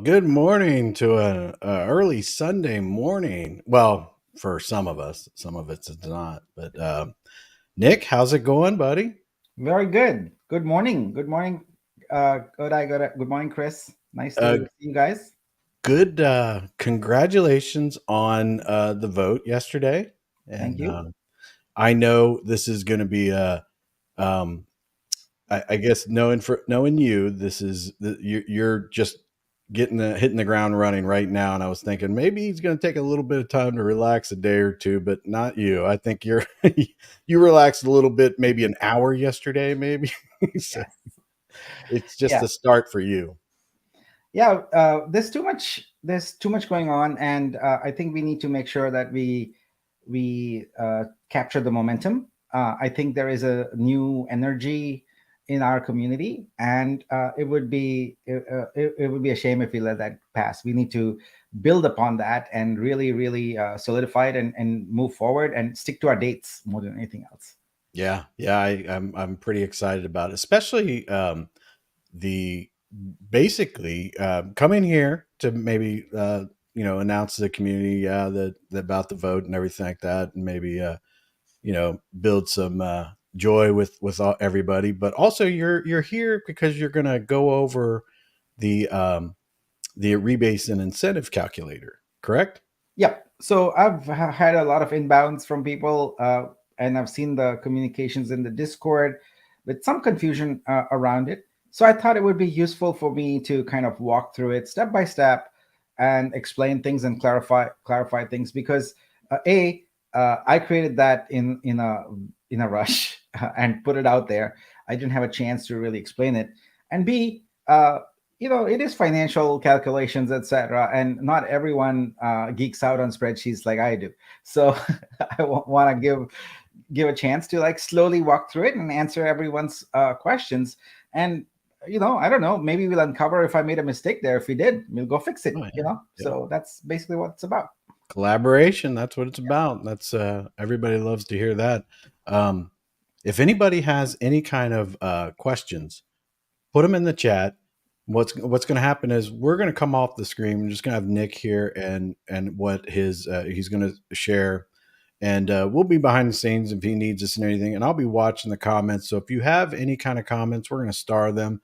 good morning to a early Sunday morning. Well, for some of us, some of it's not. But Nick, how's it going, buddy? Very good. Good morning. Good morning. Good morning, Chris. Nice Uh, to see you guys. good. Congratulations on the vote yesterday, Thank and you. I know this is going to be a. Um, I guess knowing you, you're just hitting the ground running right now. And I was thinking maybe he's going to take a little bit of time to relax a day or two, but not you. I think you're you relaxed a little bit, maybe an hour yesterday, maybe. So Yes. it's just Yeah. a start for you. Yeah. There's too much. There's too much going on, and I think we need to make sure that we capture the momentum. I think there is a new energy in our community, and it would be a shame if we let that pass. We need to build upon that and really solidify it and move forward and stick to our dates more than anything else. Yeah, yeah, I'm pretty excited about it, especially the basically coming here to maybe announce to the community about the vote and everything like that, and maybe build some joy with everybody. But also you're here because you're going to go over the rebase and incentive calculator, correct? Yeah. So I've had a lot of inbounds from people, and I've seen the communications in the Discord with some confusion around it. So I thought it would be useful for me to kind of walk through it step by step and explain things and clarify things because I created that in a rush and put it out there. I didn't have a chance to really explain it, and b it is financial calculations, etc., and not everyone geeks out on spreadsheets like I do. So I want to give a chance to like slowly walk through it and answer everyone's questions. And I don't know, maybe we'll uncover if I made a mistake there. If we did, we'll go fix it. Oh, yeah, yeah. So that's basically what it's about. Collaboration, that's what it's about. That's everybody loves to hear that. um, if anybody has any kind of questions, put them in the chat. What's going to happen is we're going to come off the screen. We're just going to have Nick here, and what his he's going to share, and we'll be behind the scenes if he needs us and anything. And I'll be watching the comments. So if you have any kind of comments, we're going to star them,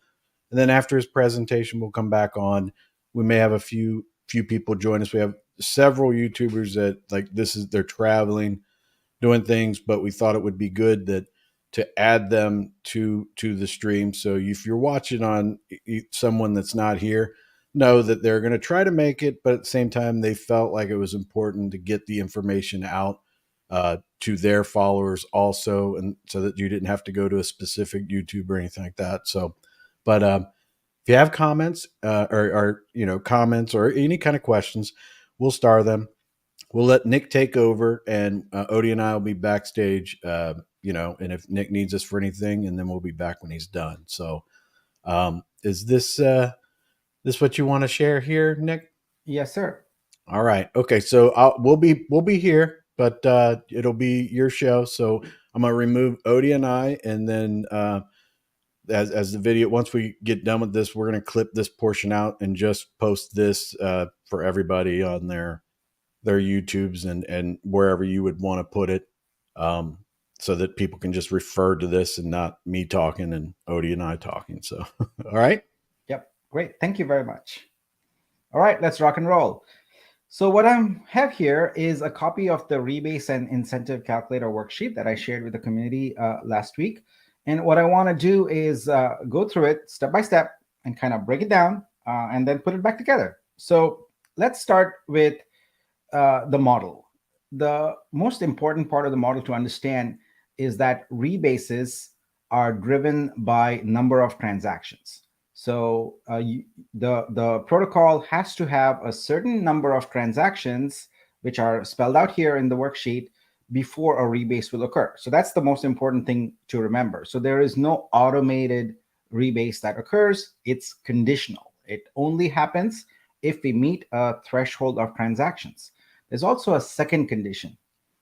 and then after his presentation, we'll come back on. We may have a few people join us. We have several YouTubers that like this is they're traveling, doing things, but we thought it would be good that to add them to the stream. So if you're watching on someone that's not here, know that they're going to try to make it, but at the same time, they felt like it was important to get the information out to their followers also, and so that you didn't have to go to a specific YouTube or anything like that. So, but if you have comments or comments or any kind of questions, we'll star them. We'll let Nick take over, and Odie and I will be backstage. And if Nick needs us for anything, and then we'll be back when he's done. So, is this what you want to share here, Nick? Yes, sir. All right. Okay. So we'll be here, but it'll be your show. So I'm gonna remove Odie and I, and then as the video, once we get done with this, we're gonna clip this portion out and just post this for everybody on their YouTubes and wherever you would want to put it, um, so that people can just refer to this and not me talking and Odie and I talking. So, all right. Yep. Great. Thank you very much. All right, let's rock and roll. So what I have here is a copy of the rebase and incentive calculator worksheet that I shared with the community last week. And what I want to do is go through it step by step and kind of break it down and then put it back together. So let's start with the model. The most important part of the model to understand is that rebases are driven by number of transactions. So the protocol has to have a certain number of transactions, which are spelled out here in the worksheet, before a rebase will occur. So that's the most important thing to remember. So there is no automated rebase that occurs. It's conditional. It only happens if we meet a threshold of transactions. There's also a second condition.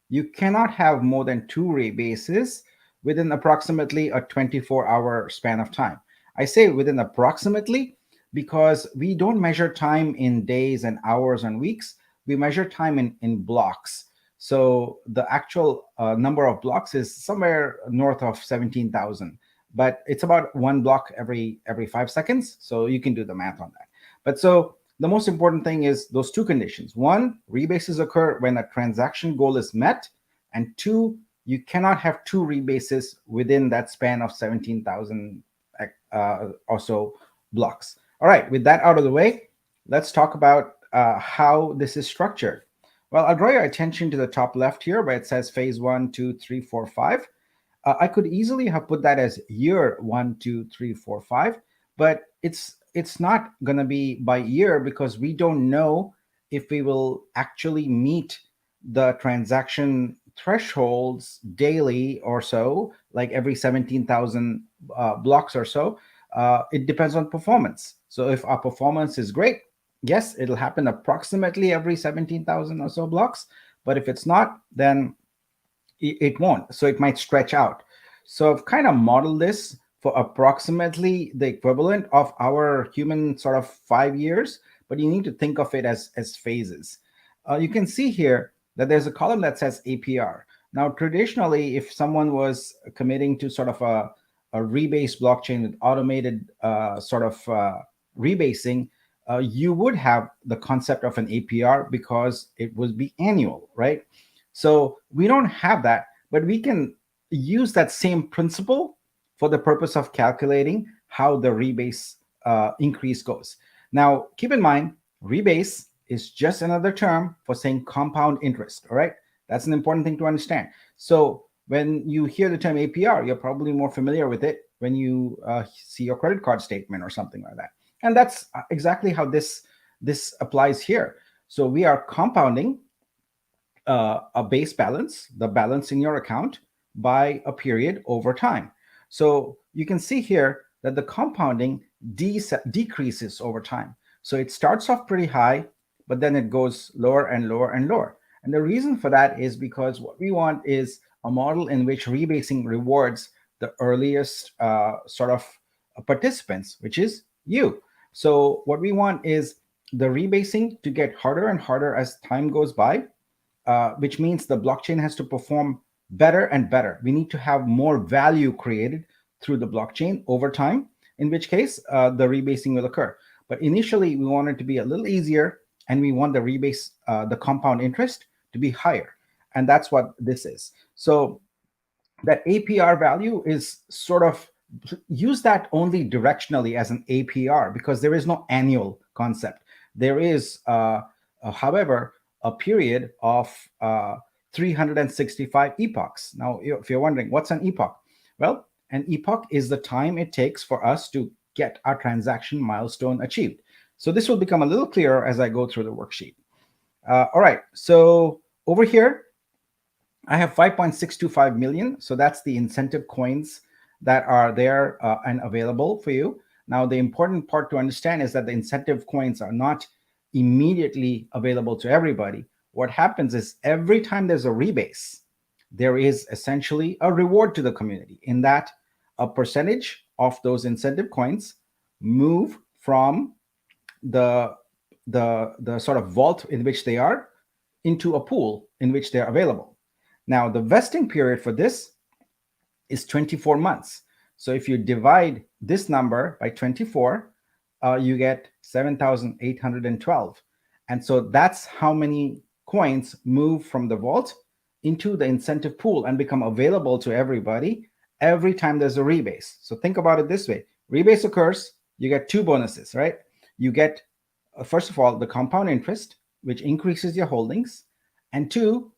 You cannot have more than two rebases within approximately a 24-hour span of time. I say within approximately because we don't measure time in days and hours and weeks. We measure time in blocks. So the actual number of blocks is somewhere north of 17,000, but it's about one block every 5 seconds. So you can do the math on that. But so the most important thing is those two conditions. One, rebases occur when a transaction goal is met, and two, you cannot have two rebases within that span of 17,000 or so blocks. All right, with that out of the way, let's talk about how this is structured. Well, I'll draw your attention to the top left here where it says phase 1, 2, 3, 4, 5. I could easily have put that as year 1, 2, 3, 4, 5, but it's not going to be by year because we don't know if we will actually meet the transaction thresholds daily or so, like every 17,000 blocks or so. It depends on performance. So if our performance is great, yes, it'll happen approximately every 17,000 or so blocks. But if it's not, then it won't. So it might stretch out. So I've kind of modeled this for approximately the equivalent of our human sort of 5 years, but you need to think of it as phases. You can see here that there's a column that says APR. Now, traditionally, if someone was committing to sort of a rebase blockchain with automated sort of rebasing, you would have the concept of an APR because it would be annual, right? So we don't have that, but we can use that same principle for the purpose of calculating how the rebase increase goes. Now, keep in mind, rebase is just another term for saying compound interest, all right? That's an important thing to understand. So when you hear the term APR, you're probably more familiar with it when you see your credit card statement or something like that. And that's exactly how this applies here. So we are compounding a base balance, the balance in your account, by a period over time. So you can see here that the compounding decreases over time. So it starts off pretty high, but then it goes lower and lower and lower. And the reason for that is because what we want is a model in which rebasing rewards the earliest sort of participants, which is you. So what we want is the rebasing to get harder and harder as time goes by, which means the blockchain has to perform better and better. We need to have more value created through the blockchain over time, in which case the rebasing will occur. But initially, we want it to be a little easier, and we want the rebase, the compound interest, to be higher. And that's what this is. So that APR value is sort of, use that only directionally as an APR because there is no annual concept. There is, however, a period of 365 epochs. Now, if you're wondering, what's an epoch? Well, an epoch is the time it takes for us to get our transaction milestone achieved. So this will become a little clearer as I go through the worksheet. All right, so over here, I have 5.625 million. So that's the incentive coins that are there and available for you. Now, the important part to understand is that the incentive coins are not immediately available to everybody. What happens is every time there's a rebase, there is essentially a reward to the community in that a percentage of those incentive coins move from the sort of vault in which they are into a pool in which they're available. Now, the vesting period for this is 24 months. So if you divide this number by 24, you get 7,812. And so that's how many coins move from the vault into the incentive pool and become available to everybody every time there's a rebase. So think about it this way. Rebase occurs, you get two bonuses, right? You get, first of all, the compound interest, which increases your holdings. And two,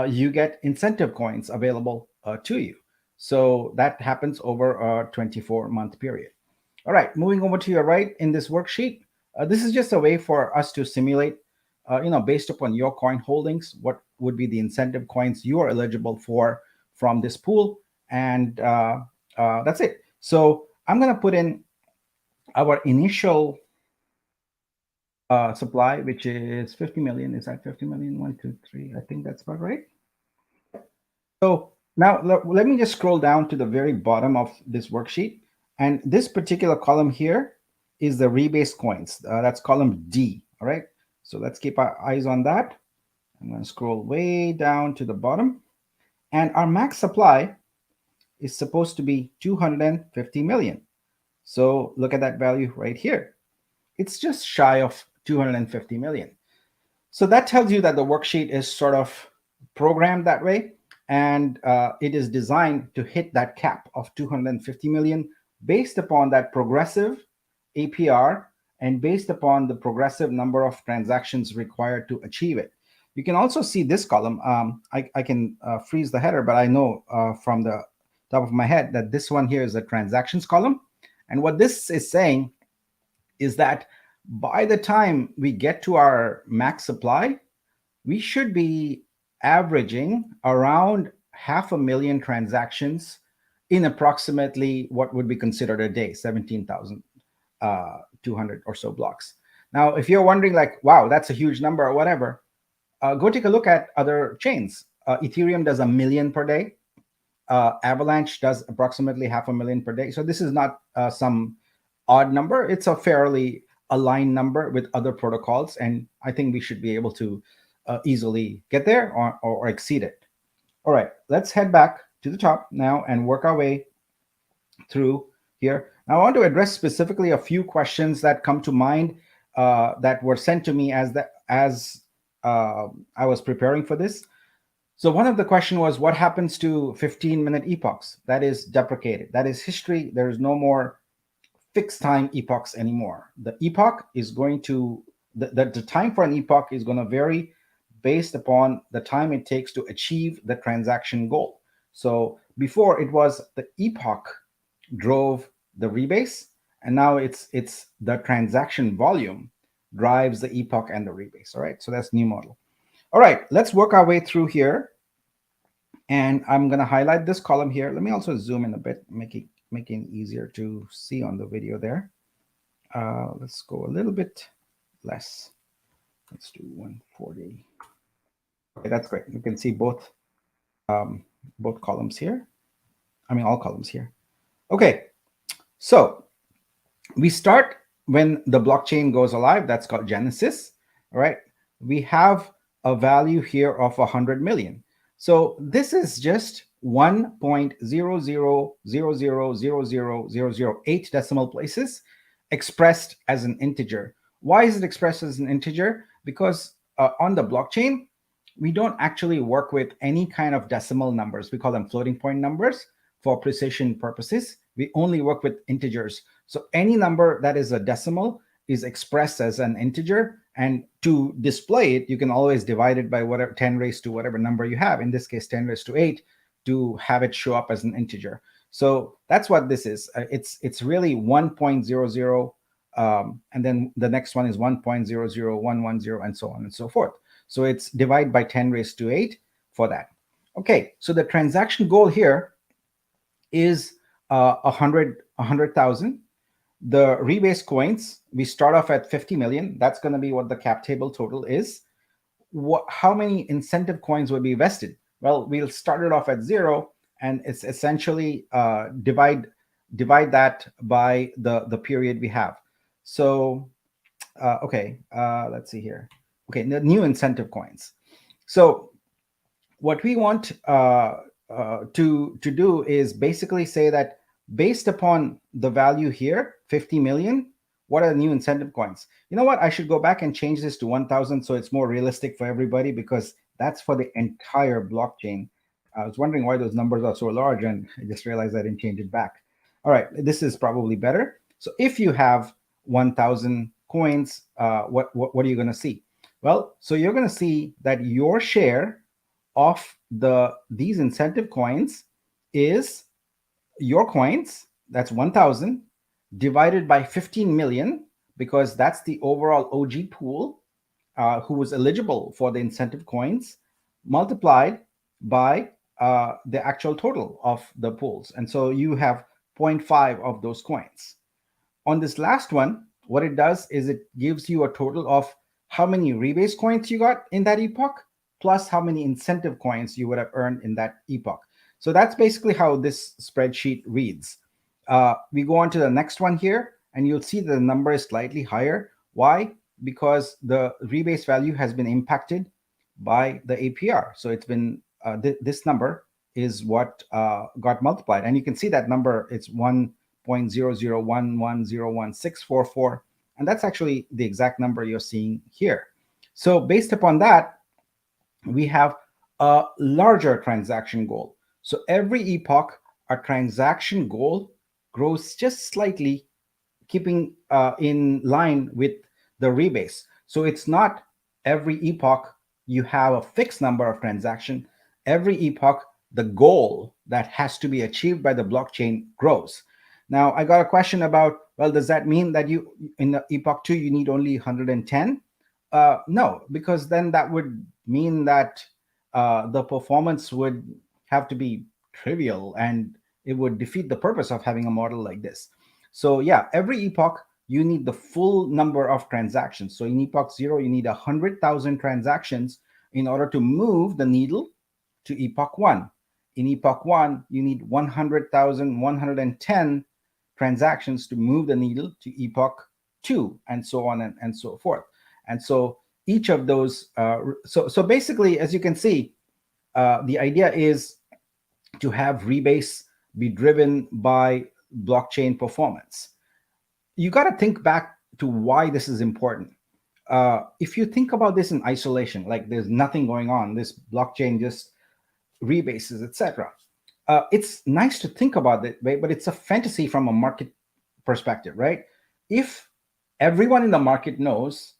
you get incentive coins available to you. So that happens over a 24-month period. All right, moving over to your right in this worksheet, this is just a way for us to simulate, based upon your coin holdings, what would be the incentive coins you are eligible for from this pool. And that's it. So I'm going to put in our initial supply, which is 50 million. Is that 50 million? 1, 2, 3. I think that's about right. So now let me just scroll down to the very bottom of this worksheet. And this particular column here is the rebase coins. That's column D. All right. So let's keep our eyes on that. I'm going to scroll way down to the bottom. And our max supply is supposed to be 250 million. So look at that value right here. It's just shy of 250 million. So that tells you that the worksheet is sort of programmed that way, and it is designed to hit that cap of 250 million based upon that progressive APR and based upon the progressive number of transactions required to achieve it. You can also see this column. I can freeze the header, but I know from the top of my head that this one here is a transactions column. And what this is saying is that by the time we get to our max supply, we should be averaging around 500,000 transactions in approximately what would be considered a day, 17,200 or so blocks. Now, if you're wondering like, wow, that's a huge number or whatever, go take a look at other chains. Ethereum does 1 million per day. Avalanche does approximately 500,000 per day. So this is not some odd number. It's a fairly aligned number with other protocols, and I think we should be able to easily get there or exceed it. All right, let's head back to the top now and work our way through here. Now, I want to address specifically a few questions that come to mind that were sent to me as I was preparing for this. So one of the question was, what happens to 15-minute epochs? That is deprecated. That is history. There is no more fixed time epochs anymore. The epoch is going to, the time for an epoch is going to vary based upon the time it takes to achieve the transaction goal. So before it was the epoch drove the rebase, and now it's the transaction volume drives the epoch and the rebase. All right, so that's new model. All right, let's work our way through here. And I'm going to highlight this column here. Let me also zoom in a bit, making it easier to see on the video there. Let's go a little bit less. Let's do 140. Okay, that's great. You can see both columns here. I mean, all columns here. Okay, so we start when the blockchain goes alive. That's called Genesis. All right, we have a value here of 100 million. So this is just 1.00000008 decimal places expressed as an integer. Why is it expressed as an integer? Because on the blockchain, we don't actually work with any kind of decimal numbers. We call them floating point numbers for precision purposes. We only work with integers. So any number that is a decimal is expressed as an integer, and to display it, you can always divide it by whatever 10 raised to whatever number you have. In this case, 10 raised to 8 to have it show up as an integer. So that's what this is. It's really 1.00, and then the next one is 1.00110, and so on and so forth. So it's divide by 10 raised to 8 for that. Okay, so the transaction goal here is 100,000. The rebase coins, we start off at 50 million. That's going to be what the cap table total is. How many incentive coins will be vested? Well, we'll start it off at 0, and it's essentially divide that by the period we have. So, okay, let's see here. Okay, the new incentive coins. So what we want to do is basically say that based upon the value here, 50 million, what are the new incentive coins? You know what? I should go back and change this to 1,000 so it's more realistic for everybody, because that's for the entire blockchain. I was wondering why those numbers are so large, and I just realized I didn't change it back. All right, this is probably better. So if you have 1,000 coins, what are you going to see? Well, so you're going to see that your share of these incentive coins is your coins, that's 1,000, divided by 15 million, because that's the overall OG pool who was eligible for the incentive coins, multiplied by the actual total of the pools. And so you have 0.5 of those coins. On this last one, what it does is it gives you a total of how many rebase coins you got in that epoch, plus how many incentive coins you would have earned in that epoch. So that's basically how this spreadsheet reads. We go on to the next one here. and you'll see the number is slightly higher. Why? Because the rebase value has been impacted by the APR. So it's been this number is what got multiplied, and you can see that number. It's 1.0011011644, and that's actually the exact number you're seeing here. So based upon that, we have a larger transaction goal. So every epoch, our transaction goal grows just slightly, keeping in line with the rebase. So it's not every epoch you have a fixed number of transaction. Every epoch, the goal that has to be achieved by the blockchain grows. Now, I got a question about, well, does that mean that you in the epoch 2 you need only 110? No, because then that would mean that the performance would have to be trivial, and it would defeat the purpose of having a model like this. So yeah, every epoch you need the full number of transactions. So in epoch 0, you need 100,000 transactions in order to move the needle to epoch 1. In epoch 1, you need 100,110 transactions to move the needle to epoch 2, and so on and so forth. And so each of those, so basically, as you can see, the idea is to have rebase be driven by blockchain performance. You got to think back to why this is important. If you think about this in isolation, like there's nothing going on, this blockchain just rebases, etc. It's nice to think about it, right? But it's a fantasy from a market perspective, right? If everyone in the market knows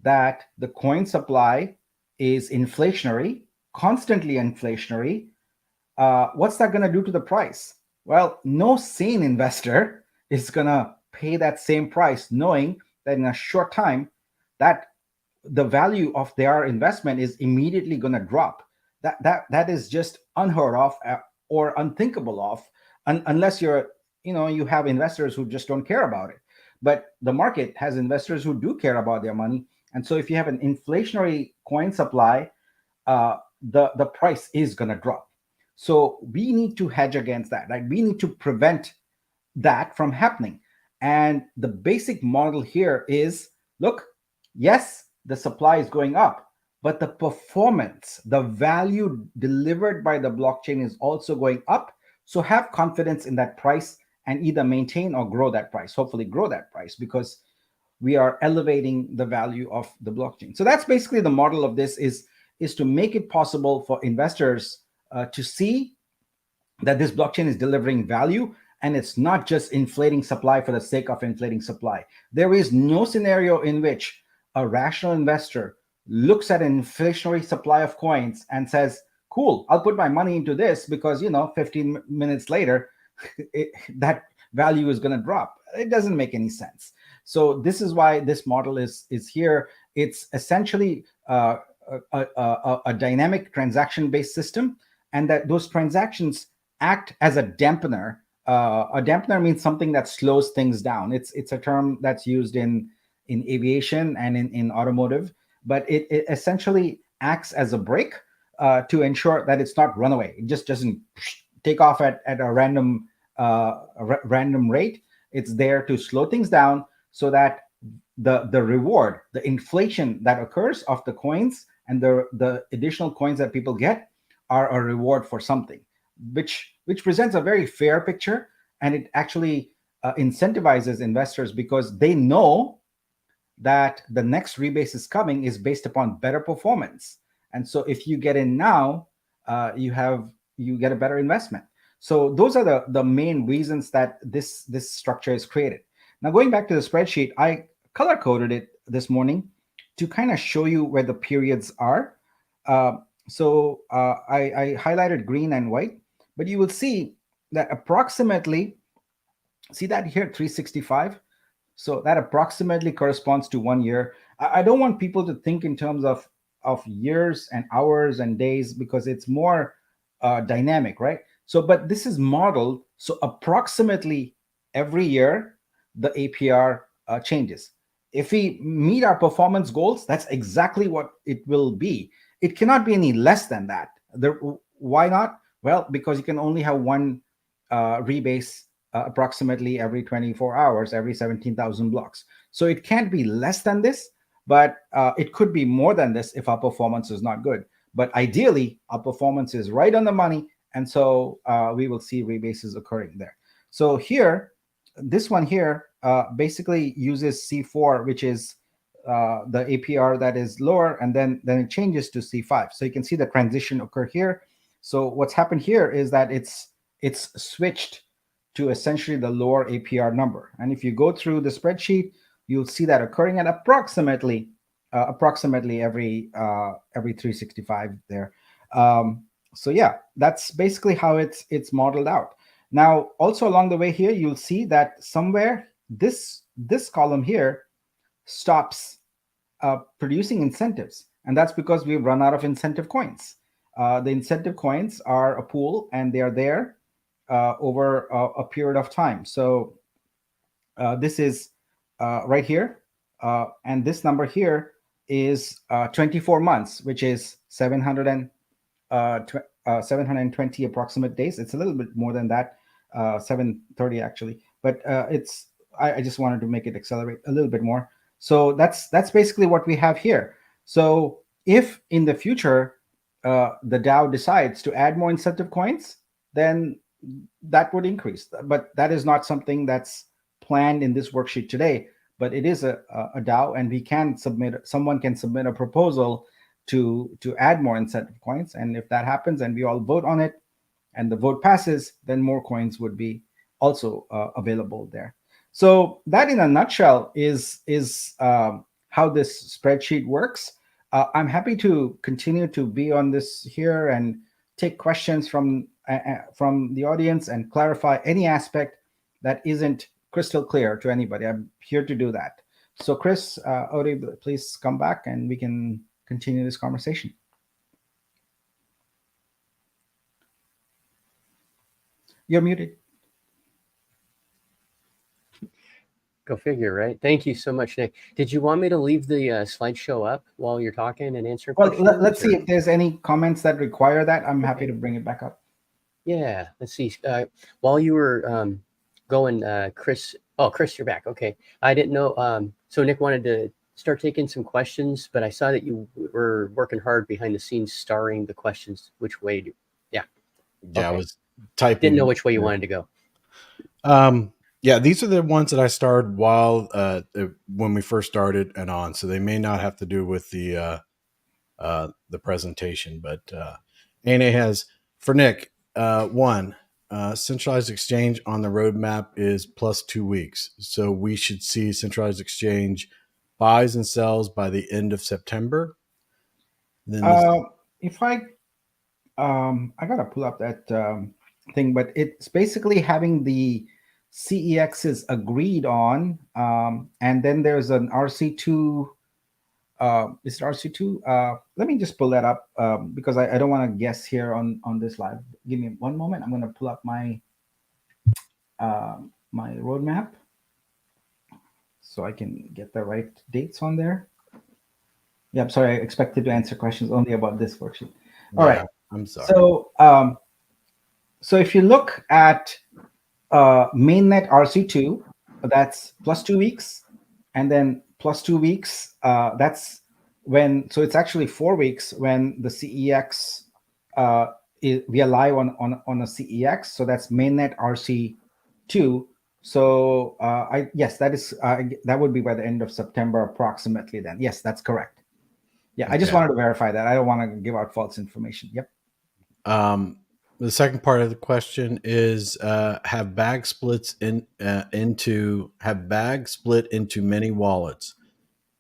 that the coin supply is inflationary, constantly inflationary, what's that going to do to the price? Well, no sane investor is going to pay that same price, knowing that in a short time, that the value of their investment is immediately going to drop. That is just unheard of or unthinkable of, unless you have investors who just don't care about it. But the market has investors who do care about their money, and so if you have an inflationary coin supply, the price is going to drop. So we need to hedge against that, right? We need to prevent that from happening. And the basic model here is, look, yes, the supply is going up, but the performance, the value delivered by the blockchain is also going up. So have confidence in that price and either maintain or grow that price, hopefully grow that price, because we are elevating the value of the blockchain. So that's basically the model of this, is to make it possible for investors to see that this blockchain is delivering value, and it's not just inflating supply for the sake of inflating supply. There is no scenario in which a rational investor looks at an inflationary supply of coins and says, cool, I'll put my money into this because 15 minutes later that value is going to drop. It doesn't make any sense. So this is why this model is here. It's essentially a dynamic transaction-based system, and that those transactions act as a dampener. A dampener means something that slows things down. It's a term that's used in aviation and in automotive, but it essentially acts as a brake to ensure that it's not runaway. It just doesn't take off at a random rate. It's there to slow things down so that the reward, the inflation that occurs of the coins and the additional coins that people get are a reward for something, which presents a very fair picture, and it actually incentivizes investors because they know that the next rebase is coming is based upon better performance. And so if you get in now, you get a better investment. So those are the main reasons that this structure is created. Now, going back to the spreadsheet, I color coded it this morning to kind of show you where the periods are. So I highlighted green and white, but you will see that approximately, see that here, 365. So that approximately corresponds to 1 year. I don't want people to think in terms of years and hours and days, because it's more dynamic, right? So, but this is modeled, so approximately every year, the APR changes. If we meet our performance goals, that's exactly what it will be. It cannot be any less than that. Why not? Well, because you can only have one rebase approximately every 24 hours, every 17,000 blocks. So it can't be less than this, but it could be more than this if our performance is not good. But ideally, our performance is right on the money, and so we will see rebases occurring there. So here, this one here basically uses C4, which is the APR that is lower, and then it changes to C5. So you can see the transition occur here. So what's happened here is that it's switched to essentially the lower APR number. And if you go through the spreadsheet, you'll see that occurring at approximately every 365 there. So yeah, that's basically how it's modeled out. Now, also along the way here, you'll see that somewhere this column here stops producing incentives, and that's because we've run out of incentive coins. The incentive coins are a pool, and they are there over a period of time. So this is right here, and this number here is 24 months, which is 720 approximate days. It's a little bit more than that, 730 actually, but I just wanted to make it accelerate a little bit more. So that's basically what we have here. So if in the future the DAO decides to add more incentive coins, then that would increase. But that is not something that's planned in this worksheet today. But it is a DAO, and someone can submit a proposal to add more incentive coins. And if that happens and we all vote on it and the vote passes, then more coins would be also available there. So that in a nutshell is how this spreadsheet works. I'm happy to continue to be on this here and take questions from the audience and clarify any aspect that isn't crystal clear to anybody. I'm here to do that. So Chris, Ori, please come back and we can continue this conversation. You're muted. Go figure, right? Thank you so much, Nick. Did you want me to leave the slideshow up while you're talking and answering questions? Well, let's see if there's any comments that require that. I'm happy to bring it back up. Yeah, let's see. While you were going, Chris. Oh, Chris, you're back. Okay. I didn't know. So Nick wanted to start taking some questions, but I saw that you were working hard behind the scenes, starring the questions. Which way? Yeah, okay. I was typing. Didn't know which way you wanted to go. Yeah, these are the ones that I started while when we first started and on, so they may not have to do with the presentation. But ANA has for Nick one centralized exchange on the roadmap is plus 2 weeks, so we should see centralized exchange buys and sells by the end of September. Then if I gotta pull up that thing, but it's basically having the CEX is agreed on, and then there's an RC2. Is it RC2? Let me just pull that up because I don't want to guess here on this live. Give me one moment. I'm going to pull up my my roadmap so I can get the right dates on there. Yeah, I'm sorry. I expected to answer questions only about this worksheet. All right. I'm sorry. So so if you look at mainnet RC2, that's plus 2 weeks, and then plus 2 weeks, that's when, so it's actually 4 weeks when the CEX, we are live on a CEX, so that's mainnet RC2. So yes, that is that would be by the end of September approximately then. Yes, that's correct. Yeah, okay. I just wanted to verify that. I don't want to give out false information. Yep. The second part of the question is have bags split into many wallets?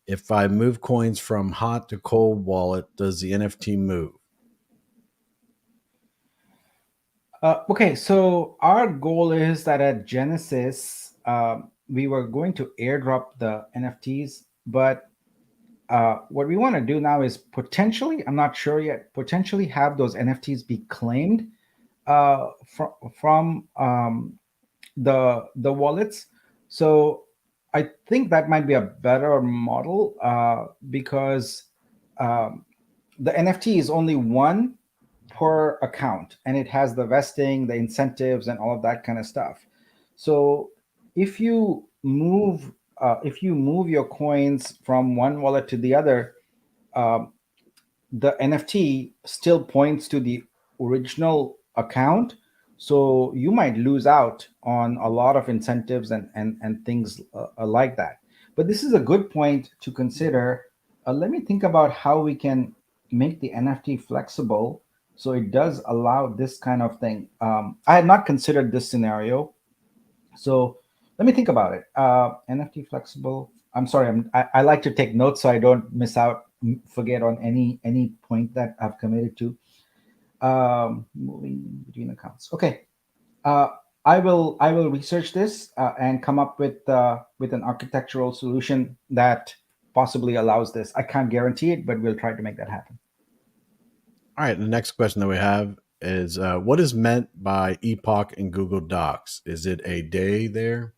If I move coins from hot to cold wallet, does the NFT move? Okay, so our goal is that at Genesis, we were going to airdrop the NFTs, but what we want to do now is potentially, I'm not sure yet, potentially have those NFTs be claimed from the wallets. So I think that might be a better model because the NFT is only one per account, and it has the vesting, the incentives, and all of that kind of stuff. So if you move your coins from one wallet to the other, um, the NFT still points to the original account. So you might lose out on a lot of incentives and things like that. But this is a good point to consider. Let me think about how we can make the NFT flexible so it does allow this kind of thing. I had not considered this scenario, so let me think about it. NFT flexible. I'm sorry. I like to take notes so I don't miss out, forget on any point that I've committed to. Moving between accounts. Okay. Uh, I will research this and come up with an architectural solution that possibly allows this. I can't guarantee it, but we'll try to make that happen. All right. The next question that we have is what is meant by epoch in Google Docs? Is it a day there?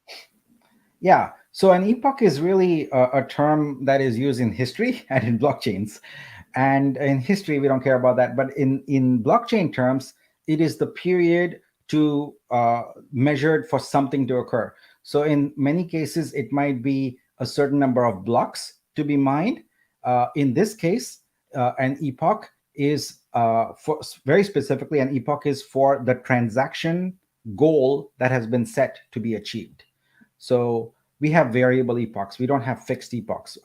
Yeah. So an epoch is really a term that is used in history and in blockchains. And in history, we don't care about that. But in blockchain terms, it is the period to measured for something to occur. So in many cases, it might be a certain number of blocks to be mined. In this case, an epoch is for very specifically, an epoch is for the transaction goal that has been set to be achieved. So we have variable epochs. We don't have fixed epochs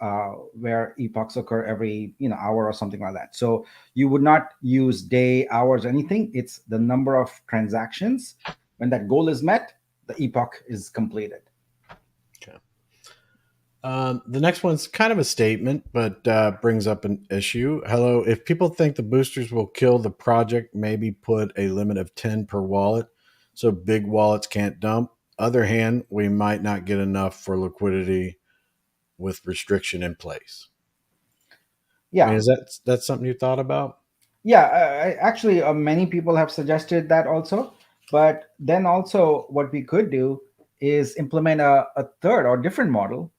where epochs occur every hour or something like that. So you would not use day, hours, anything. It's the number of transactions. When that goal is met, the epoch is completed. Okay. The next one's kind of a statement, but brings up an issue. Hello, if people think the boosters will kill the project, maybe put a limit of 10 per wallet so big wallets can't dump. Other hand, we might not get enough for liquidity with restriction in place. I mean, Yeah. is that's something you thought about? Yeah, actually, many people have suggested that also. But then also, what we could do is implement a third or different model,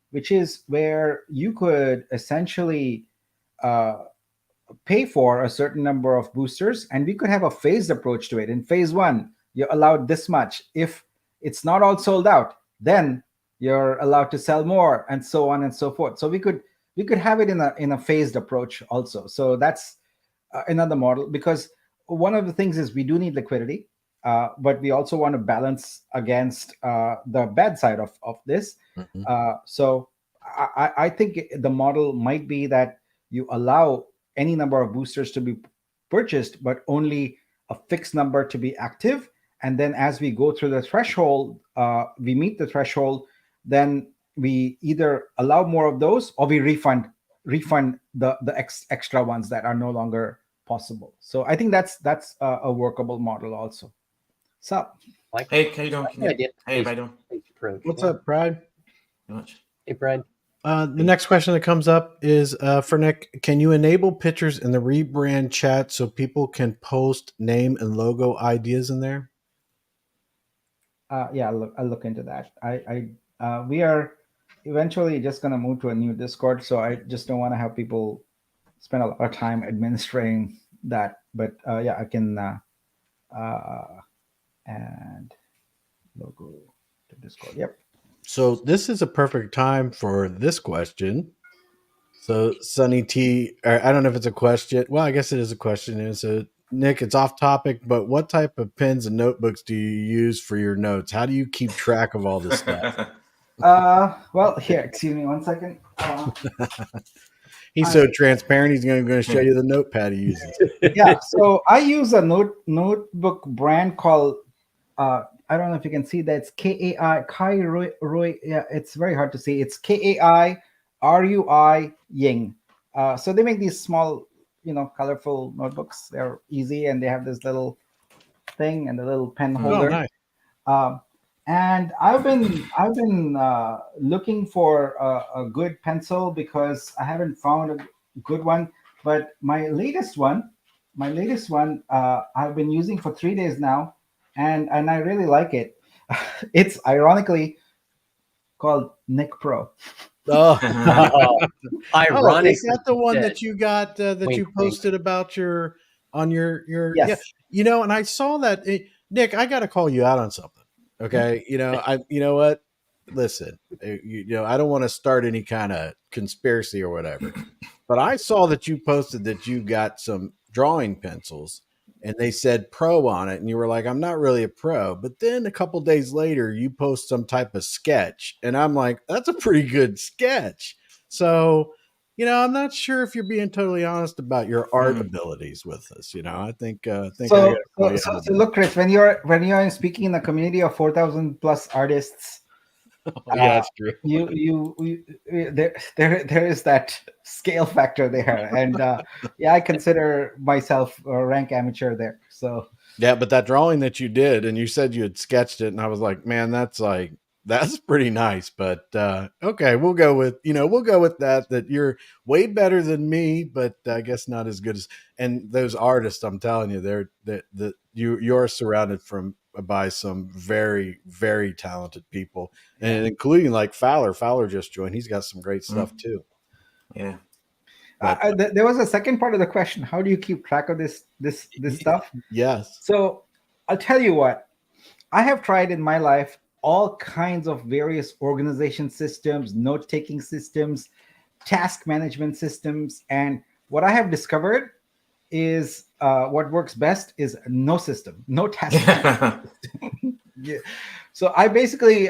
which is where you could essentially uh, pay for a certain number of boosters, and we could have a phased approach to it. In phase one, you're allowed this much. If it's not all sold out, then you're allowed to sell more, and so on and so forth. So we could have it in a phased approach also. So that's another model, because one of the things is we do need liquidity, but we also want to balance against the bad side of this. Mhm. So I think the model might be that you allow any number of boosters to be purchased, but only a fixed number to be active. And then as we go through the threshold, we meet the threshold, then we either allow more of those or we refund the extra ones that are no longer possible. So I think that's a workable model also. So Like Hey, how you doing? the idea. Hey, how you doing? Phased approach. What's yeah. up, Pride? Not much. Hey, Brad. The next question that comes up is for Nick. Can you enable pictures in the rebrand chat so people can post name and logo ideas in there? yeah, I'll look into that. We are eventually just going to move to a new Discord, so I just don't want to have people spend a lot of time administering that. But yeah, I can add logo to Discord. Yep. So this is a perfect time for this question. So Sunny T, or I don't know if it's a question. Well, I guess it is a question. So Nick, it's off topic, but what type of pens and notebooks do you use for your notes? How do you keep track of all this stuff? Well, here, excuse me one second. He's so transparent. He's going to show you the notepad he uses. Yeah, so I use a notebook brand called I don't know if you can see that. It's Kai Rui. Yeah, it's very hard to see. It's KAIRUI Ying. So they make these small, colorful notebooks. They're easy, and they have this little thing and a little pen Oh, holder. nice. And I've been looking for a good pencil because I haven't found a good one. But my latest one, I've been using for 3 days now, and I really like it. It's ironically called Nick Pro. Oh, Ironic. is that the one that you got that Wink, you wink. posted about your Yes. yeah, and I saw that Nick, I got to call you out on something. Okay, you know what? Listen, I don't want to start any kind of conspiracy or whatever, but I saw that you posted that you got some drawing pencils, and they said pro on it, and you were like, "I'm not really a pro." But then a couple days later, you post some type of sketch, and I'm like, "That's a pretty good sketch." So, I'm not sure if you're being totally honest about your art abilities with us. I think I got So, to call you so, out on so that. look, Chris, when you're speaking in a community of 4,000 plus artists, Oh, yeah, that's true. there is that scale factor there, and yeah, I consider myself a rank amateur there. So Yeah, but that drawing that you did, and you said you had sketched it, and I was like, man, that's pretty nice. But okay, we'll go with that. That you're way better than me, but I guess not as good as. And those artists, I'm telling you, you're surrounded by some very very talented people, and including like Fowler. Fowler just joined. He's got some great stuff too. Yeah. But there was a second part of the question: how do you keep track of this stuff? yes, So I'll tell you what, I have tried in my life all kinds of various organization systems, note taking systems, task management systems. And what I have discovered is what works best is no system, no task management system. Yeah. So I basically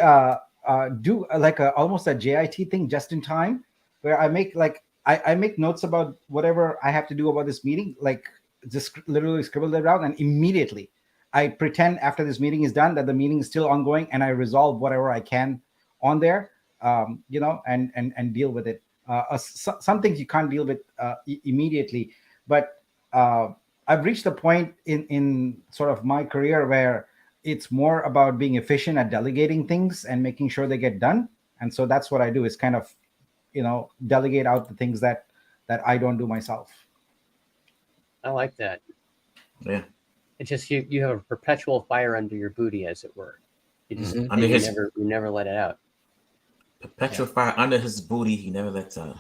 do like almost a JIT thing just in time, where I make like I make notes about whatever I have to do about this meeting, like just literally scribble it out, and immediately I pretend after this meeting is done that the meeting is still ongoing, and I resolve whatever I can on there, and deal with it. Some things you can't deal with immediately, but I've reached a point in sort of my career where it's more about being efficient at delegating things and making sure they get done. And so that's what I do, is kind of, delegate out the things that I don't do myself. I like that. Yeah. It's just you have a perpetual fire under your booty, as it were. You just Under his you never let it out. perpetual fire under his booty, he never lets out.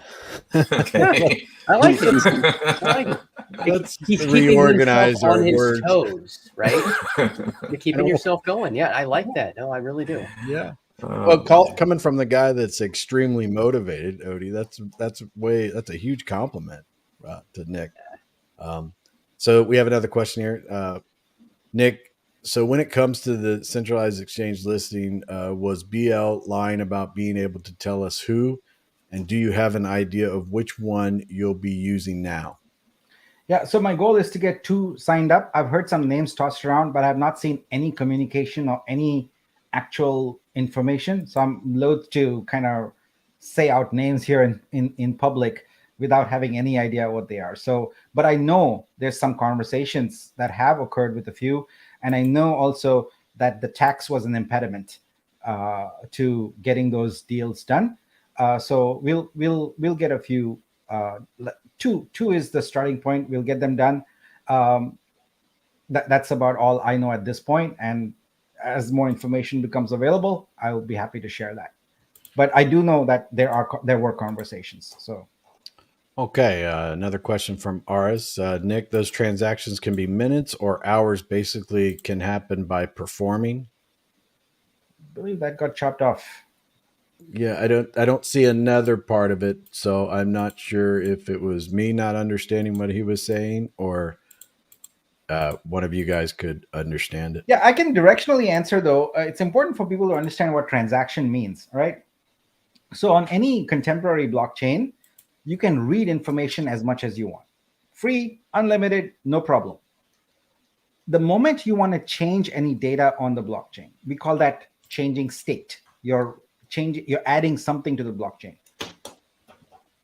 Okay. I like it. I like it. let's He's keeping reorganize himself on our his words. toes, right? You're keeping don't- yourself going. Yeah, I like that. No, I really do. Yeah. Oh, Well, coming from the guy that's extremely motivated, Odie, that's a huge compliment to Nick. So we have another question here, Nick. So when it comes to the centralized exchange listing, was BL lying about being able to tell us who, and do you have an idea of which one you'll be using now? Yeah, so my goal is to get 2 signed up. I've heard some names tossed around, but I've not seen any communication or any actual information. So I'm loath to kind of say out names here in public without having any idea what they are. So, but I know there's some conversations that have occurred with a few, and I know also that the tax was an impediment to getting those deals done. So we'll get a few. Two is the starting point. We'll get them done. That's about all I know at this point. And as more information becomes available, I will be happy to share that. But I do know that there were conversations. So. Okay, another question from Aris. Nick, those transactions can be minutes or hours, basically can happen by performing. I believe that got chopped off. Yeah, I don't see another part of it, so I'm not sure if it was me not understanding what he was saying, or one of you guys could understand it. Yeah, I can directionally answer, though. It's important for people to understand what transaction means, right? So on any contemporary blockchain, you can read information as much as you want. Free, unlimited, no problem. The moment you want to change any data on the blockchain, we call that changing state. You're adding something to the blockchain.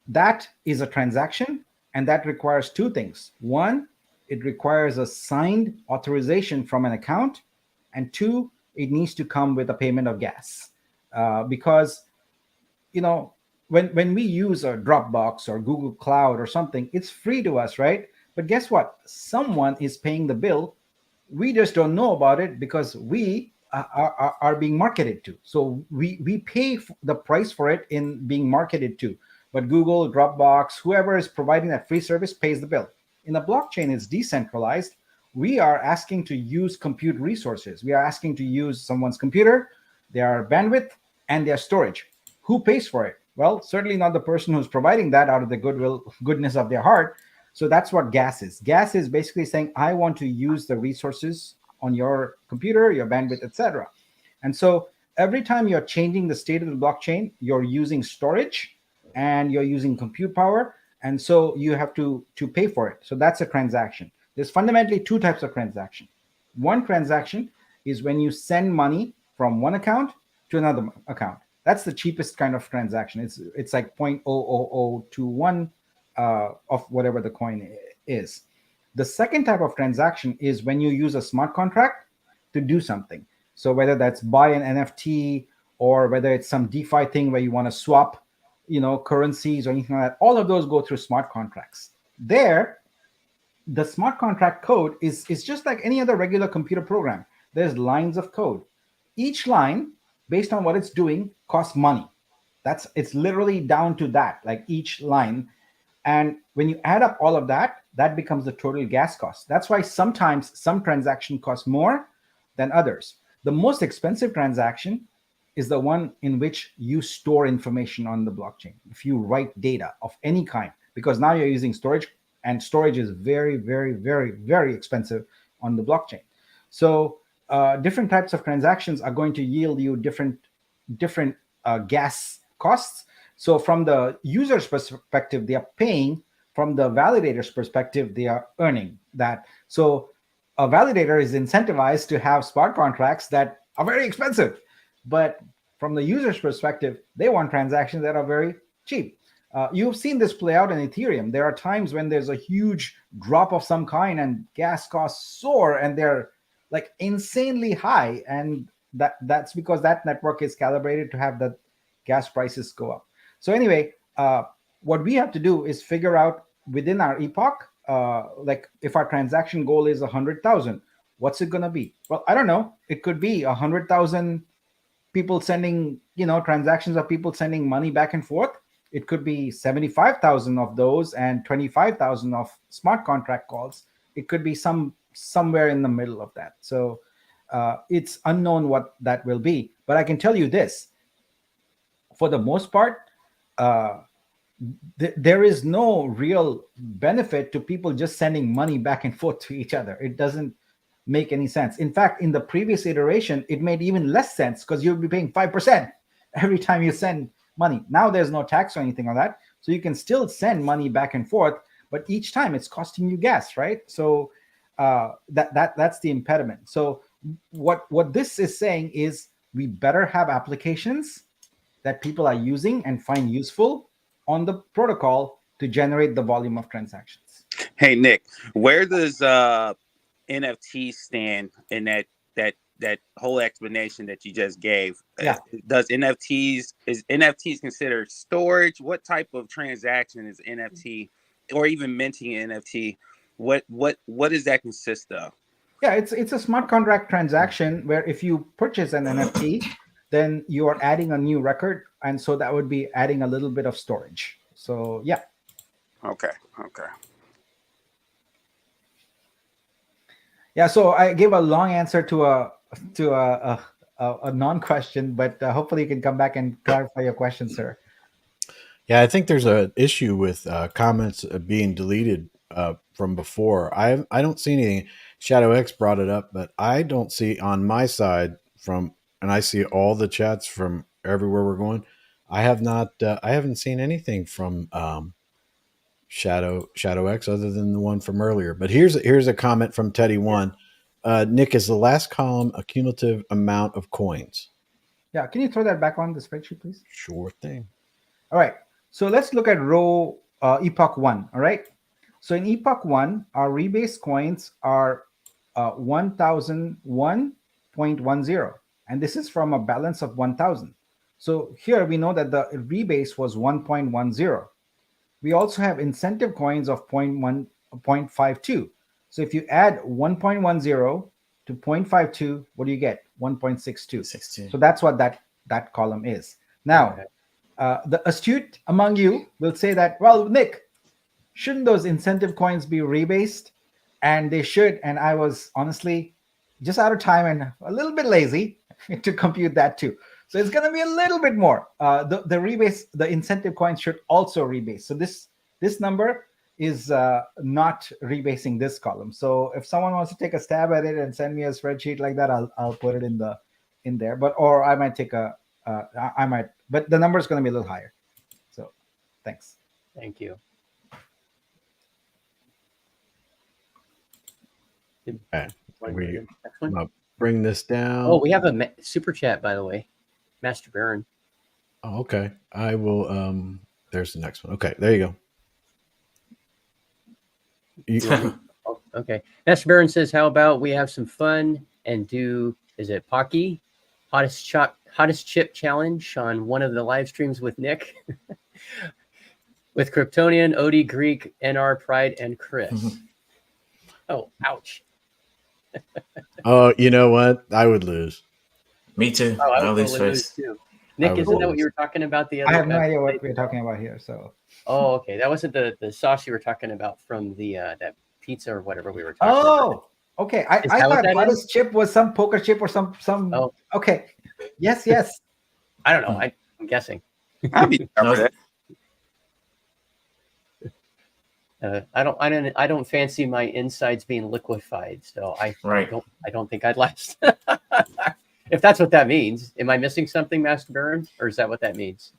That is a transaction, and that requires 2 things. 1, it requires a signed authorization from an account, and 2, it needs to come with a payment of gas. Because, when we use a Dropbox or Google Cloud or something, it's free to us, right? But guess what? Someone is paying the bill. We just don't know about it because we are being marketed to. So we pay the price for it in being marketed to. But Google, Dropbox, whoever is providing that free service pays the bill. In a blockchain, it's decentralized. we are asking to use compute resources. We are asking to use someone's computer, their bandwidth, and their storage. Who pays for it? Well, certainly not the person who's providing that out of the goodness of their heart. So that's what gas is. Gas is basically saying, I want to use the resources on your computer, your bandwidth, etc. And so every time you're changing the state of the blockchain, you're using storage and you're using compute power. And so you have to pay for it. So that's a transaction. There's fundamentally two types of transaction. One transaction is when you send money from one account to another account. That's the cheapest kind of transaction. It's like 0.00021 of whatever the coin is. The second type of transaction is when you use a smart contract to do something. So whether that's buy an NFT or whether it's some DeFi thing where you want to swap, currencies or anything like that, all of those go through smart contracts. There, the smart contract code is just like any other regular computer program. There's lines of code. Each line, based on what it's doing, costs money. It's literally down to that, like each line. And when you add up all of that, that becomes the total gas cost. That's why sometimes some transaction costs more than others. The most expensive transaction is the one in which you store information on the blockchain. If you write data of any kind, because now you're using storage, and storage is very, very, very, very expensive on the blockchain. So different types of transactions are going to yield you different gas costs. So from the user's perspective, they are paying. From the validator's perspective, they are earning that. So a validator is incentivized to have smart contracts that are very expensive. But from the user's perspective, they want transactions that are very cheap. You've seen this play out in Ethereum. There are times when there's a huge drop of some kind and gas costs soar and they're like insanely high. And that's because that network is calibrated to have the gas prices go up. So anyway, what we have to do is figure out within our epoch, like if our transaction goal is 100,000, what's it going to be? Well, I don't know. It could be 100,000 people sending, transactions of people sending money back and forth. It could be 75,000 of those and 25,000 of smart contract calls. It could be somewhere in the middle of that. So it's unknown what that will be. But I can tell you this, for the most part, there is no real benefit to people just sending money back and forth to each other. It doesn't make any sense. In fact, in the previous iteration, it made even less sense because you'll be paying 5% every time you send money. Now there's no tax or anything on that. So you can still send money back and forth, but each time it's costing you gas, right? So that's the impediment. So what this is saying is we better have applications that people are using and find useful on the protocol to generate the volume of transactions. Hey, Nick, where does NFT stand in that whole explanation that you just gave? Yeah. Is NFTs considered storage? What type of transaction is NFT, or even minting an NFT? What does that consist of? Yeah, it's a smart contract transaction where if you purchase an NFT, then you are adding a new record, and so that would be adding a little bit of storage. So yeah. Okay. Yeah, so I gave a long answer to a non-question, but hopefully you can come back and clarify your question, sir. Yeah, I think there's an issue with comments being deleted from before. I don't see anything. Shadow X brought it up, but I don't see on my side and I see all the chats from everywhere we're going. I haven't seen anything from Shadow X other than the one from earlier. But here's a comment from Teddy One. Nick, is the last column a cumulative amount of coins? Yeah, can you throw that back on the spreadsheet, please? Sure thing. All right. So let's look at row epoch 1. All right. So in epoch 1, our rebase coins are 1001.10, and this is from a balance of 1,000. So here we know that the rebase was 1.10. We also have incentive coins of 0.52. So if you add 1.10 to 0.52, what do you get? 1.62. So that's what that column is. Now, the astute among you will say that, well, Nick, shouldn't those incentive coins be rebased? and they should. And I was honestly just out of time and a little bit lazy to compute that too. So it's going to be a little bit more. The rebase, the incentive coins should also rebase. So this number is not rebasing this column. So if someone wants to take a stab at it and send me a spreadsheet like that, I'll put it in there. But or I might take I might, but the number is going to be a little higher. So thanks. Thank you. Okay. Next one? I'll bring this down. Oh, we have a super chat, by the way, Master Baron. Oh, okay. I will. There's the next one. Okay, there you go. Oh, okay. Master Baron says, "How about we have some fun and do Pocky hottest chip challenge on one of the live streams with Nick, with Kryptonian, Odie, Greek, NR, Pride, and Chris." Oh, ouch. Oh, you know what? I would lose. Me too. Oh, I'll lose first. too. Nick, isn't that what you were talking about the other? I have no idea what we're talking about here. So. Oh, okay. That wasn't the sauce you were talking about from the that pizza or whatever we were talking about. Oh, okay. I thought hottest chip was some poker chip or some. Oh. Okay. Yes. I don't know. I'm guessing. I'd be down for that. I don't fancy my insides being liquefied, so I don't think I'd last. If that's what that means. Am I missing something, Master Baron, or is that what that means?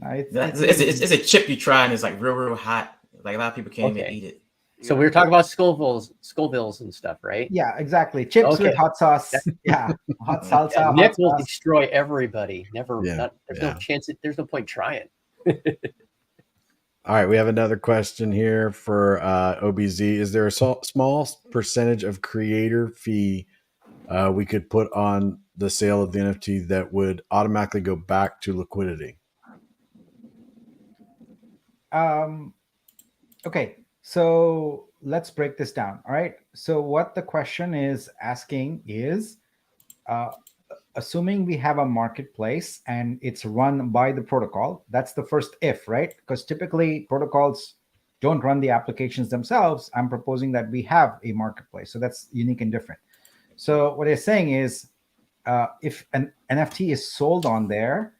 It's a chip you try and it's like real hot. Like a lot of people can't even eat it. So we were talking about Scovilles and stuff, right? Yeah, exactly. Chips with hot sauce. Yeah, hot salsa. Yeah, Nick will sauce. destroy everybody. Never. Yeah, there's no chance. There's no point trying. All right, we have another question here for OBZ. Is there a small percentage of creator fee we could put on the sale of the NFT that would automatically go back to liquidity? Okay, so let's break this down. All right. So what the question is asking is, assuming we have a marketplace and it's run by the protocol, that's the first if, right? Because typically protocols don't run the applications themselves. I'm proposing that we have a marketplace. So that's unique and different. So what they're saying is, if an NFT is sold on there,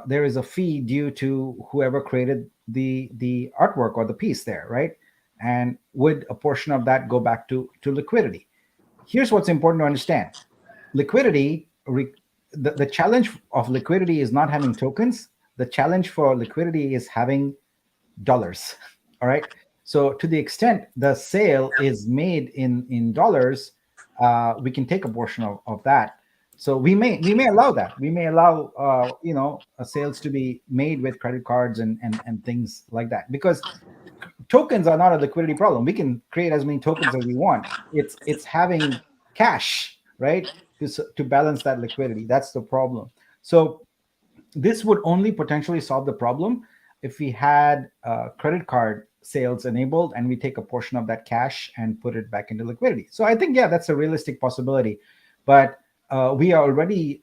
there is a fee due to whoever created the artwork or the piece there, right? And would a portion of that go back to liquidity? Here's what's important to understand. Liquidity, the challenge of liquidity is not having tokens. The challenge for liquidity is having dollars. All right. So to the extent the sale is made in dollars, we can take a portion of that. So we may allow that. We may allow sales to be made with credit cards and things like that, because tokens are not a liquidity problem. We can create as many tokens as we want. It's having cash, right, to balance that liquidity. That's the problem. So this would only potentially solve the problem if we had credit card sales enabled and we take a portion of that cash and put it back into liquidity. So I think, yeah, that's a realistic possibility. But we are already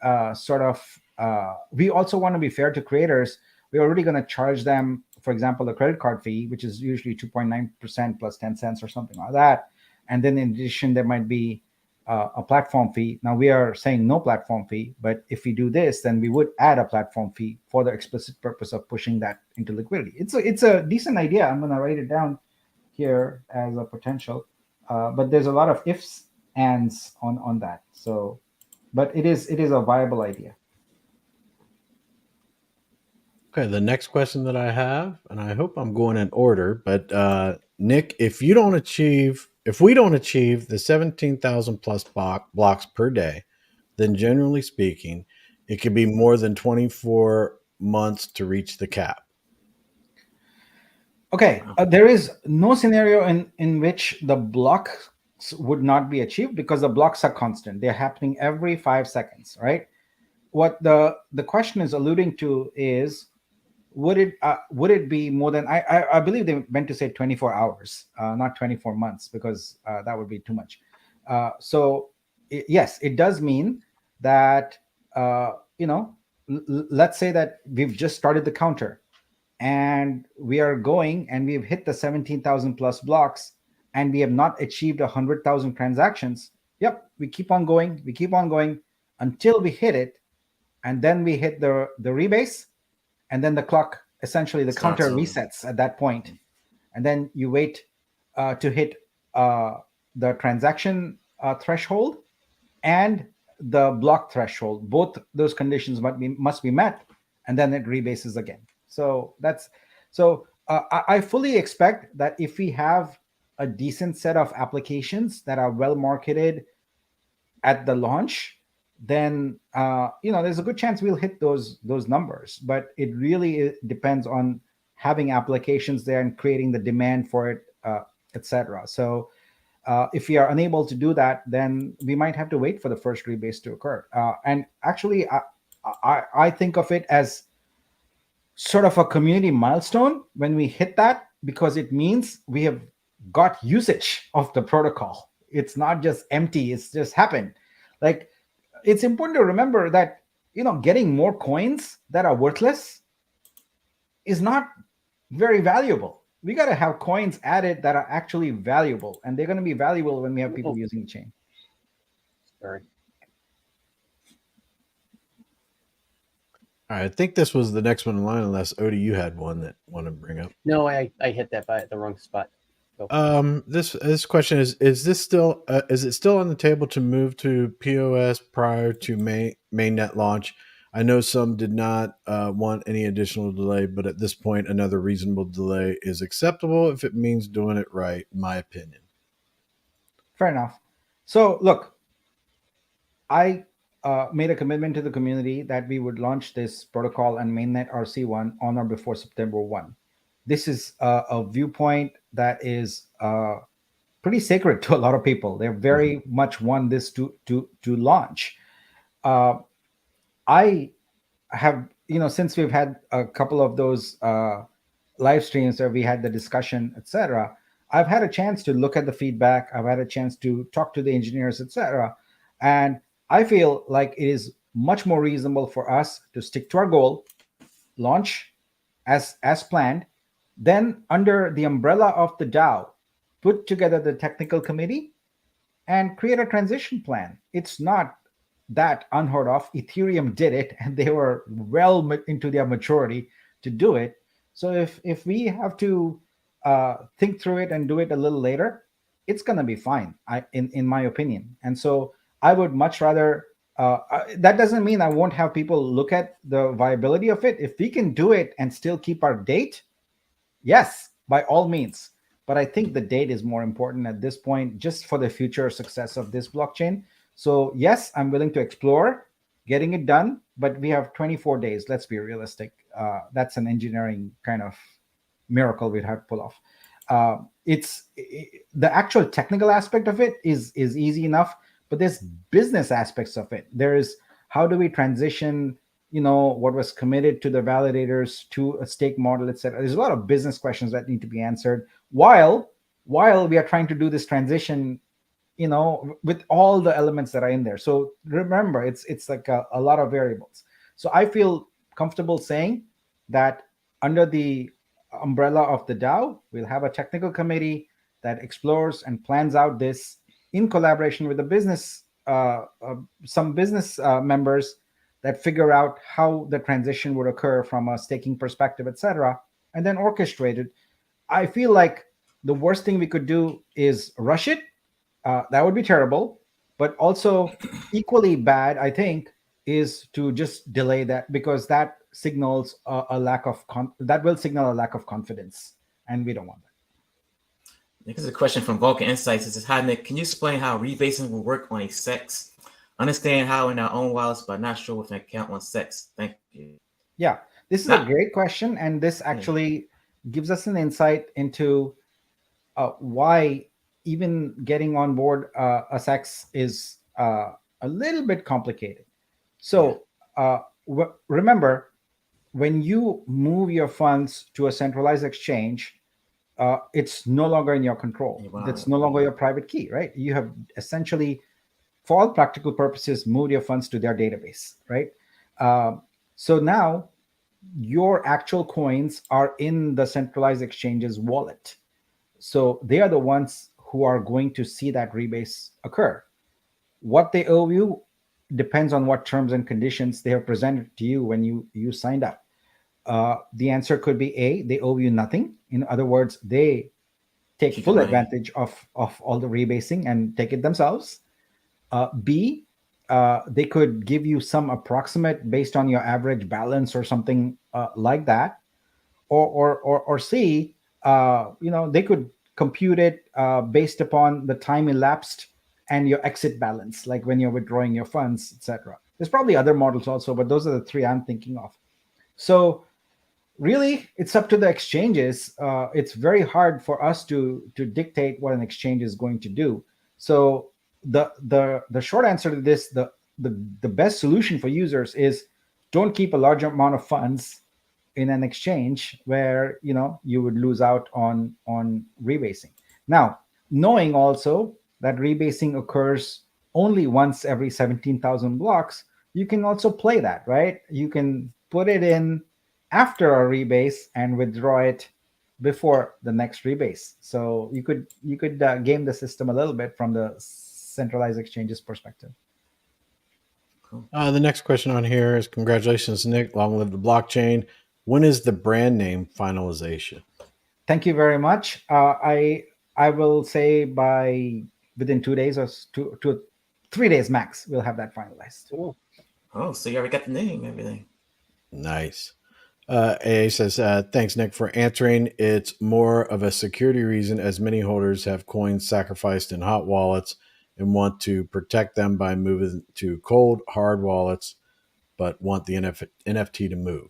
we also want to be fair to creators. We're already going to charge them, for example, the credit card fee, which is usually 2.9% plus 10 cents or something like that. And then in addition, there might be a platform fee. Now we are saying no platform fee, but if we do this, then we would add a platform fee for the explicit purpose of pushing that into liquidity. It's a decent idea. I'm going to write it down here as a potential, but there's a lot of ifs, ands on that. So, but it is a viable idea. Okay, the next question that I have, and I hope I'm going in order, but Nick, if we don't achieve the 17,000 plus blocks per day, then generally speaking, it could be more than 24 months to reach the cap. Okay, there is no scenario in which the blocks would not be achieved, because the blocks are constant. They're happening every 5 seconds, right? What the question is alluding to is, would it be more than, I believe they meant to say 24 hours, not 24 months, because that would be too much. So yes, it does mean that, let's say that we've just started the counter and we are going and we've hit the 17,000 plus blocks, and we have not achieved 100,000 transactions, yep, we keep on going, until we hit it, and then we hit the rebase, and then the clock, essentially the Starts counter over. resets at that point, and then you wait to hit the transaction threshold and the block threshold. Both those conditions must be met, and then it rebases again. So I fully expect that if we have a decent set of applications that are well marketed at the launch, then there's a good chance we'll hit those numbers. But it really depends on having applications there and creating the demand for it, etc. So if we are unable to do that, then we might have to wait for the first rebase to occur. And actually, I think of it as sort of a community milestone when we hit that, because it means we have got usage of the protocol. It's not just empty, it's just happened. Like, it's important to remember that getting more coins that are worthless is not very valuable. We got to have coins added that are actually valuable, and they're going to be valuable when we have people using the chain. Sorry. All right, I think this was the next one in line, unless Odie, you had one that want to bring up. No, I hit that by the wrong spot. Go. This question is this still is it still on the table to move to POS prior to mainnet launch? I know some did not want any additional delay, but at this point, another reasonable delay is acceptable if it means doing it right, in my opinion. Fair enough. So look, I made a commitment to the community that we would launch this protocol and mainnet RC1 on or before September 1. This is a viewpoint that is pretty sacred to a lot of people. They very much want this to launch. I have, since we've had a couple of those live streams where we had the discussion, etc., I've had a chance to look at the feedback. I've had a chance to talk to the engineers, etc. And I feel like it is much more reasonable for us to stick to our goal, launch as planned, then under the umbrella of the DAO, put together the technical committee and create a transition plan. It's not that unheard of. Ethereum did it, and they were well into their maturity to do it. So if we have to think through it and do it a little later, it's going to be fine, in my opinion. And so I would much rather, that doesn't mean I won't have people look at the viability of it. If we can do it and still keep our date, yes, by all means. But I think the date is more important at this point, just for the future success of this blockchain. So yes, I'm willing to explore getting it done, but we have 24 days. Let's be realistic. That's an engineering kind of miracle we'd have to pull off. The actual technical aspect of it is easy enough, but there's business aspects of it. There is, how do we transition what was committed to the validators to a stake model, etc. There's a lot of business questions that need to be answered while we are trying to do this transition, with all the elements that are in there. So remember, it's like a lot of variables. So I feel comfortable saying that under the umbrella of the DAO, we'll have a technical committee that explores and plans out this in collaboration with the business, some business members that figure out how the transition would occur from a staking perspective, etc., and then orchestrate it. I feel like the worst thing we could do is rush it. That would be terrible. But also equally bad, I think, is to just delay that, because that signals a lack of that will signal a lack of confidence, and we don't want that. This is a question from Vulcan Insights. It says, "Hi Nick, can you explain how rebasing will work on a SEX? Understand how in our own wallets, but not sure with an account on SEX. Thank you." Yeah, this is a great question, and this actually gives us an insight into why even getting on board a SEX is a little bit complicated. So remember, when you move your funds to a centralized exchange, it's no longer in your control. It's no longer your private key, right? You have essentially, for all practical purposes, moved your funds to their database, right? So now your actual coins are in the centralized exchange's wallet. So they are the ones who are going to see that rebase occur. What they owe you depends on what terms and conditions they have presented to you when you signed up. The answer could be A, they owe you nothing. In other words, they take Keep the full money. advantage of all the rebasing and take it themselves. B, they could give you some approximate based on your average balance or something like that. Or C, they could compute it based upon the time elapsed and your exit balance, like when you're withdrawing your funds, etc. There's probably other models also, but those are the three I'm thinking of. So really, it's up to the exchanges. It's very hard for us to dictate what an exchange is going to do. So the short answer to this, the best solution for users is don't keep a large amount of funds in an exchange where you would lose out on rebasing. Now, knowing also that rebasing occurs only once every 17,000 blocks, you can also play that, right? You can put it in after a rebase and withdraw it before the next rebase. So you could game the system a little bit from the centralized exchanges perspective. The next question on here is congratulations, Nick. Long live the blockchain. When is the brand name finalization? Thank you very much. I will say by within 2 days or 3 days max, we'll have that finalized. Cool. Oh, so you already got the name, everything. Nice. AA says, thanks, Nick, for answering. It's more of a security reason as many holders have coins sacrificed in hot wallets and want to protect them by moving to cold, hard wallets, but want the NFT to move.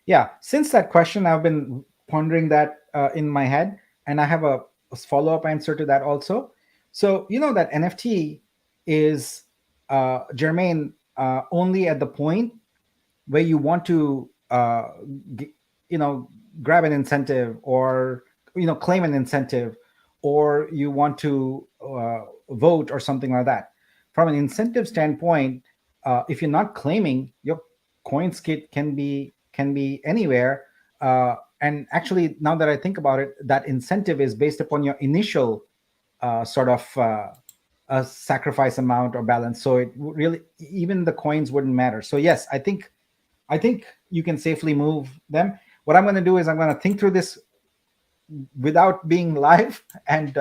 Yeah, since that question, I've been pondering that in my head, and I have a follow-up answer to that also. So that NFT is germane only at the point where you want to grab an incentive or claim an incentive, or you want to vote or something like that. From an incentive standpoint, if you're not claiming, your coins can be anywhere. And actually, now that I think about it, that incentive is based upon your initial sort of a sacrifice amount or balance. So it really, even the coins wouldn't matter. So yes, I think you can safely move them. What I'm going to do is I'm going to think through this without being live and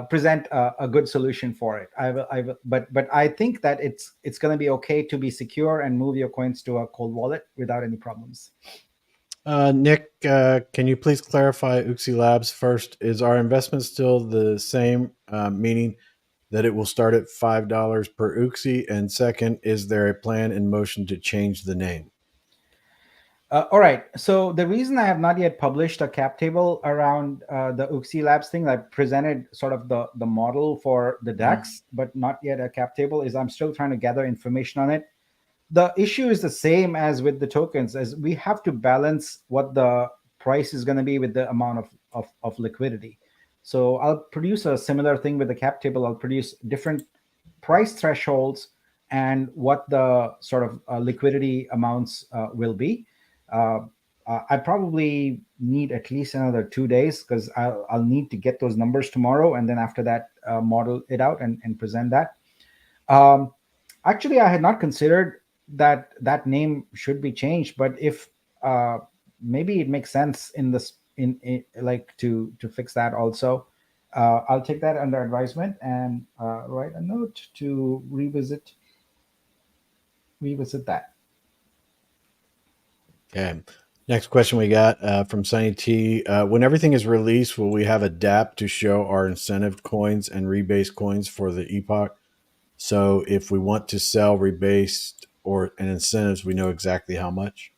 present a good solution for it. I will, but I think that it's going to be okay to be secure and move your coins to a cold wallet without any problems. Nick, can you please clarify Uxie Labs first? Is our investment still the same, meaning that it will start at $5 per Uxie? And second, is there a plan in motion to change the name? All right. So the reason I have not yet published a cap table around the Uxie Labs thing, I presented sort of the model for the DEX, but not yet a cap table, is I'm still trying to gather information on it. The issue is the same as with the tokens, as we have to balance what the price is going to be with the amount of liquidity. So I'll produce a similar thing with the cap table. I'll produce different price thresholds and what the sort of liquidity amounts will be. I probably need at least another 2 days because I'll need to get those numbers tomorrow, and then after that model it out and present that. Actually, I had not considered that name should be changed, but if maybe it makes sense in like to fix that also. I'll take that under advisement and write a note to revisit that. Okay. Next question we got from Sunny T. When everything is released, will we have a DApp to show our incentive coins and rebase coins for the epoch? So if we want to sell rebased and incentives, we know exactly how much?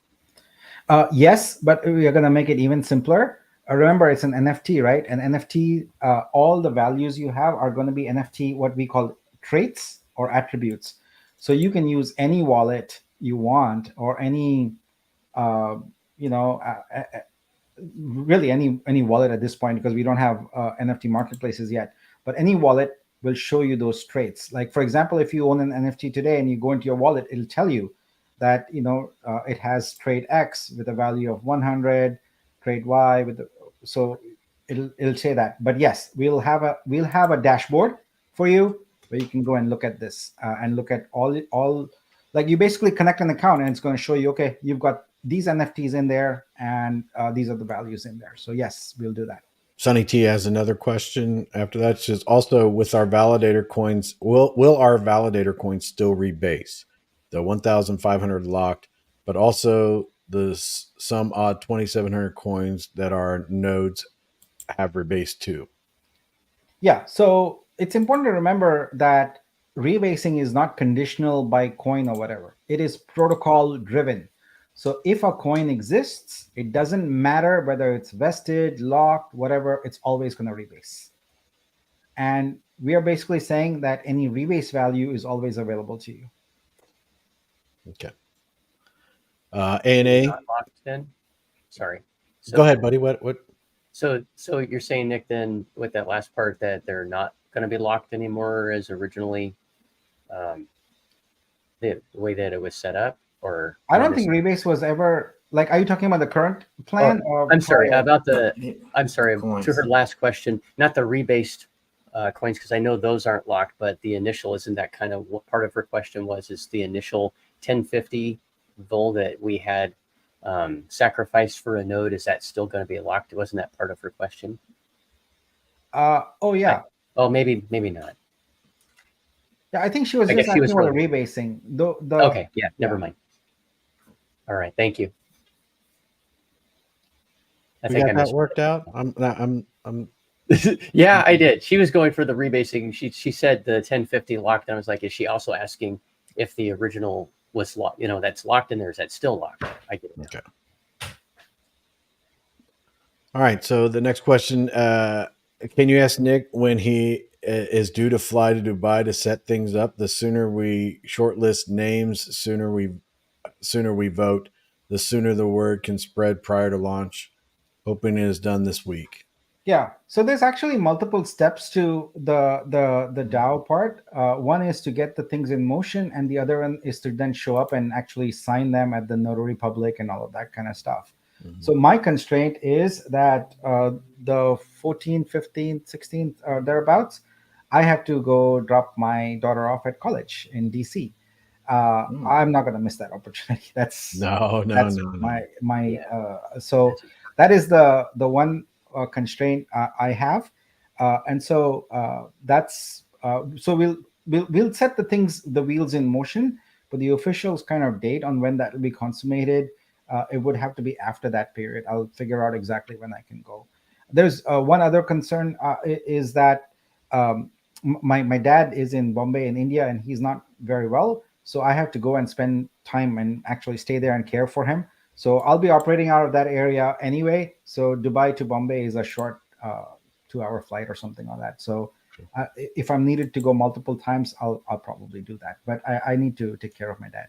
Yes, but we are going to make it even simpler. Remember, it's an NFT, right? An NFT, all the values you have are going to be NFT, what we call traits or attributes. So you can use any wallet you want or any really any wallet at this point, because we don't have NFT marketplaces yet, but any wallet will show you those traits. Like, for example, if you own an NFT today and you go into your wallet, it'll tell you that it has trait X with a value of 100, trait Y with so it'll say that. But yes, we'll have a dashboard for you where you can go and look at this and look at all like you basically connect an account and it's going to show you, okay, you've got these NFTs in there and these are the values in there. So yes, we'll do that. Sonny T has another question after that. It says, also with our validator coins, will our validator coins still rebase? The 1,500 locked, but also the some odd 2,700 coins that our nodes have rebased too. Yeah, so it's important to remember that rebasing is not conditional by coin or whatever. It is protocol driven. So if a coin exists, it doesn't matter whether it's vested, locked, whatever, it's always going to rebase. And we are basically saying that any rebase value is always available to you. Okay. A&A. Not locked then? Sorry. So, Go ahead, buddy. What? So you're saying, Nick, then with that last part that they're not going to be locked anymore as originally the way that it was set up? Or I don't think rebase was ever like. Are you talking about the current plan? Or I'm sorry about Coins. to her last question, not the rebased coins, because I know those aren't locked, but the initial, isn't that kind of what part of her question was? Is the initial 1050 vol that we had sacrificed for a node, is that still going to be locked? Wasn't that part of her question? Oh yeah. Maybe not. Yeah, I think she was just asking about the rebasing. Okay, yeah, never mind. All right, thank you. I think I got that worked out. I'm Yeah, I did. She was going for the rebasing. She said the 1050 locked, and I was like, is she also asking if the original was locked? You know, that's locked in there. Is that still locked? I get it now. Okay. All right. So the next question: can you ask Nick when he is due to fly to Dubai to set things up? The sooner we shortlist names, sooner we vote, the sooner the word can spread prior to launch. Hoping it is done this week. Yeah. So there's actually multiple steps to the DAO part. One is to get the things in motion, and the other one is to then show up and actually sign them at the notary public and all of that kind of stuff. Mm-hmm. So my constraint is that the 14th, 15th, 16th, thereabouts, I have to go drop my daughter off at college in DC. I'm not going to miss that opportunity. That's my so that is the one constraint I have, and so that's so we'll set the wheels in motion, but the official kind of date on when that will be consummated, it would have to be after that period. I'll figure out exactly when I can go. There's one other concern is that my dad is in Bombay in India, and he's not very well. So I have to go and spend time and actually stay there and care for him. So I'll be operating out of that area anyway. So Dubai to Bombay is a short 2-hour flight or something like that. So if I'm needed to go multiple times, I'll probably do that. But I need to take care of my dad.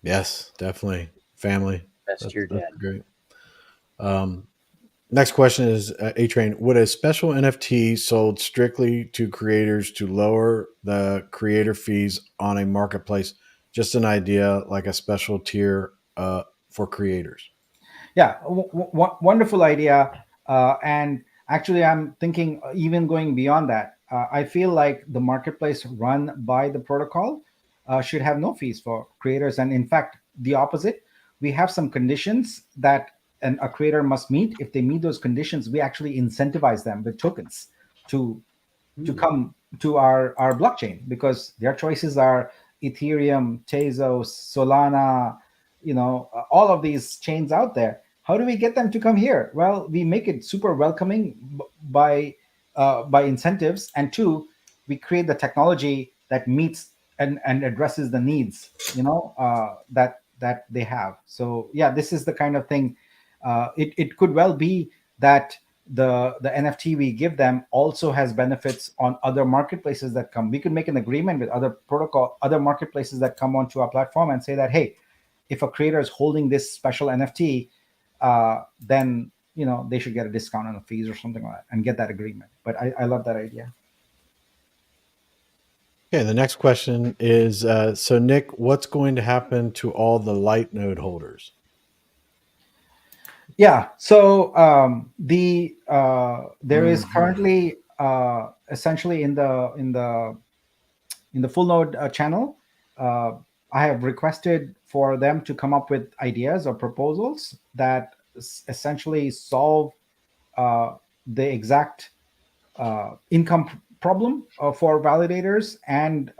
Yes, definitely. Family. That's your dad. Great. Next question is A-Train. Would a special NFT sold strictly to creators to lower the creator fees on a marketplace? Just an idea, like a special tier for creators. Yeah, wonderful idea. And actually, I'm thinking even going beyond that. I feel like the marketplace run by the protocol should have no fees for creators. And in fact, the opposite. We have some conditions that a creator must meet. If they meet those conditions, we actually incentivize them with tokens to come to our blockchain, because their choices are Ethereum, Tezos, Solana, all of these chains out there. How do we get them to come here? Well, we make it super welcoming by incentives, and two, we create the technology that meets and addresses the needs, that they have. So yeah, this is the kind of thing. It could well be that the NFT we give them also has benefits on other marketplaces that come. We could make an agreement with other marketplaces that come onto our platform and say that, hey, if a creator is holding this special NFT, then they should get a discount on the fees or something like that and get that agreement. But I love that idea. Okay, the next question is, so Nick, what's going to happen to all the light node holders? Yeah. So there is currently essentially in the full node channel, uh, I have requested for them to come up with ideas or proposals that essentially solve the exact income problem for validators and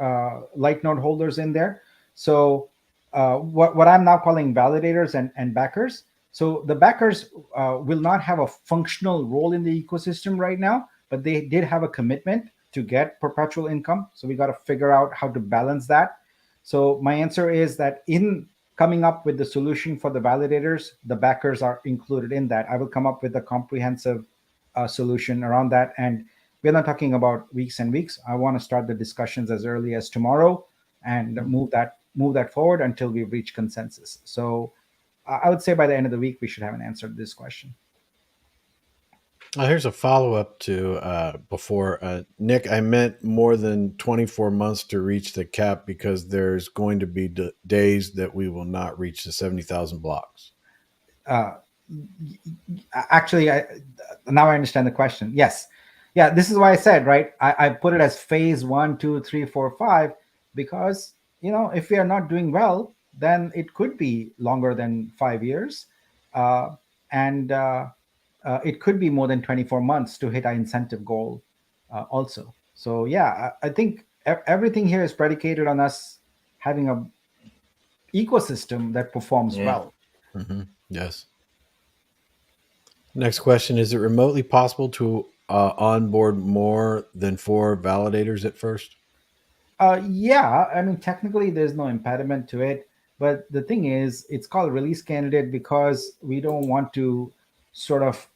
light node holders in there. So what I'm now calling validators and backers. So the backers will not have a functional role in the ecosystem right now, but they did have a commitment to get perpetual income. So we got to figure out how to balance that. So my answer is that in coming up with the solution for the validators, the backers are included in that. I will come up with a comprehensive solution around that. And we're not talking about weeks and weeks. I want to start the discussions as early as tomorrow and move that forward until we reach consensus. So I would say by the end of the week we should have an answer to this question. Here's a follow up to before Nick. I meant more than 24 months to reach the cap because there's going to be days that we will not reach the 70,000 blocks. Actually, now I understand the question. Yes, yeah. This is why I said, right. I put it as phase 1, 2, 3, 4, 5 because if we are not doing well, then it could be longer than 5 years, and it could be more than 24 months to hit our incentive goal, also. So yeah, I think everything here is predicated on us having a ecosystem that performs Yeah. well. Yes. Next question: is it remotely possible to onboard more than 4 validators at first? Yeah, I mean, technically, there's no impediment to it. But the thing is, it's called release candidate because we don't want to sort of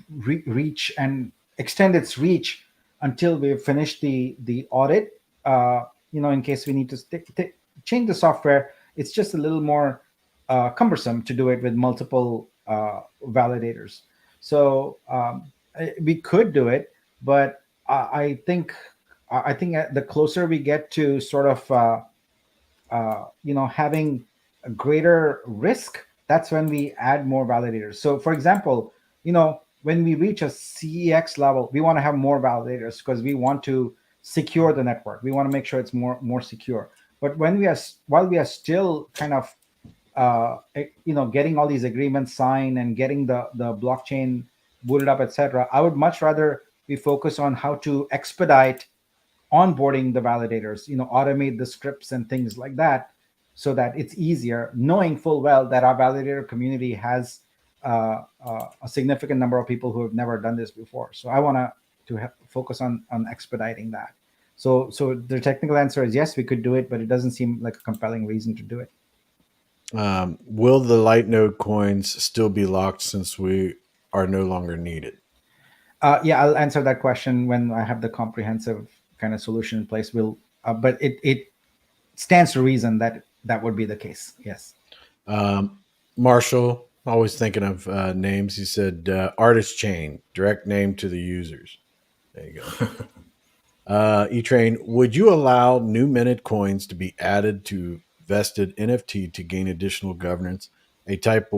reach and extend its reach until we've finished the audit. In case we need to change the software, it's just a little more cumbersome to do it with multiple validators. So we could do it, but I think the closer we get to sort of having a greater risk, that's when we add more validators. So for example, when we reach a CEX level, we want to have more validators because we want to secure the network. We want to make sure it's more secure. But while we are still kind of getting all these agreements signed and getting the blockchain booted up, etc., I would much rather we focus on how to expedite onboarding the validators, automate the scripts and things like that, so that it's easier, knowing full well that our validator community has a significant number of people who have never done this before. So I want to focus on expediting that. So the technical answer is yes, we could do it, but it doesn't seem like a compelling reason to do it. Will the light node coins still be locked since we are no longer needed? Yeah, I'll answer that question when I have the comprehensive kind of solution in place. But it stands to reason that that would be the case. Yes. Marshall, always thinking of names. He said artist chain, direct name to the users. There you go. E-Train, would you allow new minted coins to be added to vested NFT to gain additional governance? A type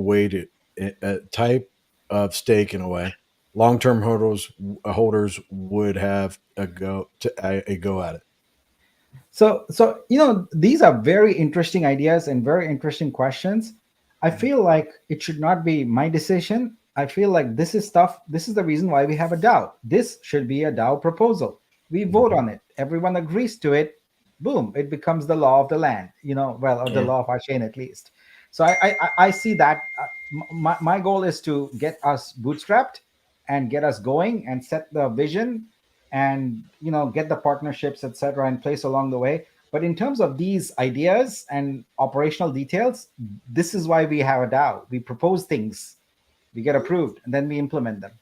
of stake in a way. Long-term holders would have a go at it. So these are very interesting ideas and very interesting questions. I feel like it should not be my decision. I feel like this is stuff. This is the reason why we have a DAO. This should be a DAO proposal. We vote on it. Everyone agrees to it. Boom! It becomes the law of the land. Or the Yeah. law of our chain at least. So I see that. My goal is to get us bootstrapped and get us going and set the vision and get the partnerships, etc., in place along the way. But in terms of these ideas and operational details, this is why we have a DAO. We propose things, we get approved, and then we implement them.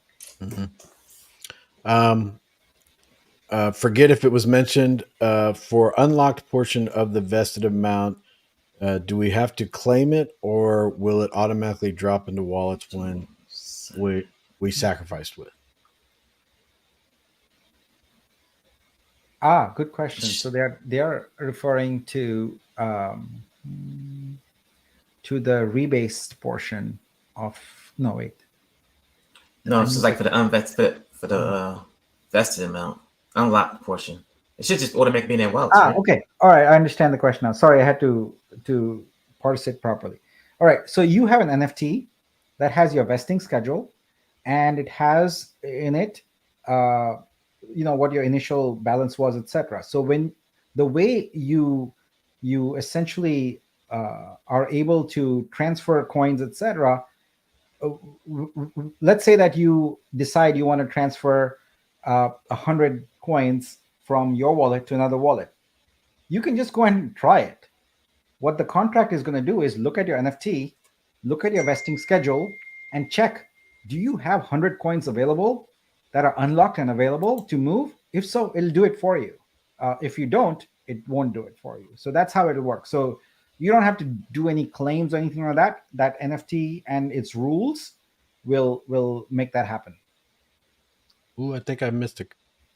Forget if it was mentioned for unlocked portion of the vested amount. Do we have to claim it, or will it automatically drop into wallets when we sacrificed with? Good question. So they are referring to the rebased portion. No, wait. No, it's just like for the unvested, for the vested amount, unlocked portion. It should just automatically be in their wallets, right? Okay. All right. I understand the question now. Sorry, I had to parse it properly. All right. So you have an NFT that has your vesting schedule, and it has in it, what your initial balance was, etc. So when the way you essentially are able to transfer coins, etc. Let's say that you decide you want to transfer 100 coins from your wallet to another wallet. You can just go and try it. What the contract is going to do is look at your NFT, look at your vesting schedule, and check, do you have 100 coins available that are unlocked and available to move? If so, it'll do it for you. If you don't, it won't do it for you. So that's how it'll work. So you don't have to do any claims or anything like that. That NFT and its rules will make that happen. Ooh, I think I missed a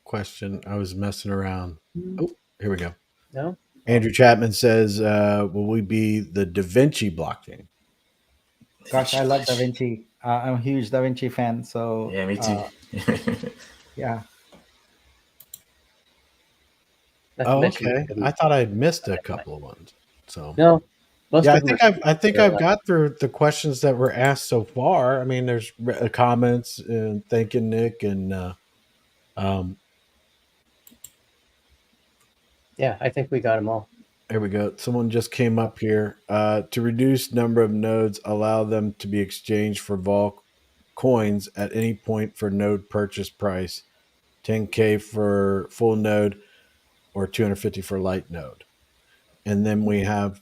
question. I was messing around. Oh, here we go. No. Andrew Chapman says, "Will we be the Da Vinci blockchain?" Gosh, I love Da Vinci. I'm a huge Da Vinci fan. So Yeah, me too. Yeah. Okay. I thought I'd missed a couple of ones. So no. Yeah, I think I've got through the questions that were asked so far. I mean, there's comments and thanking Nick and yeah, I think we got them all. Here we go. Someone just came up here. To reduce number of nodes, allow them to be exchanged for Vol coins at any point for node purchase price, 10K for full node or 250 for light node. And then we have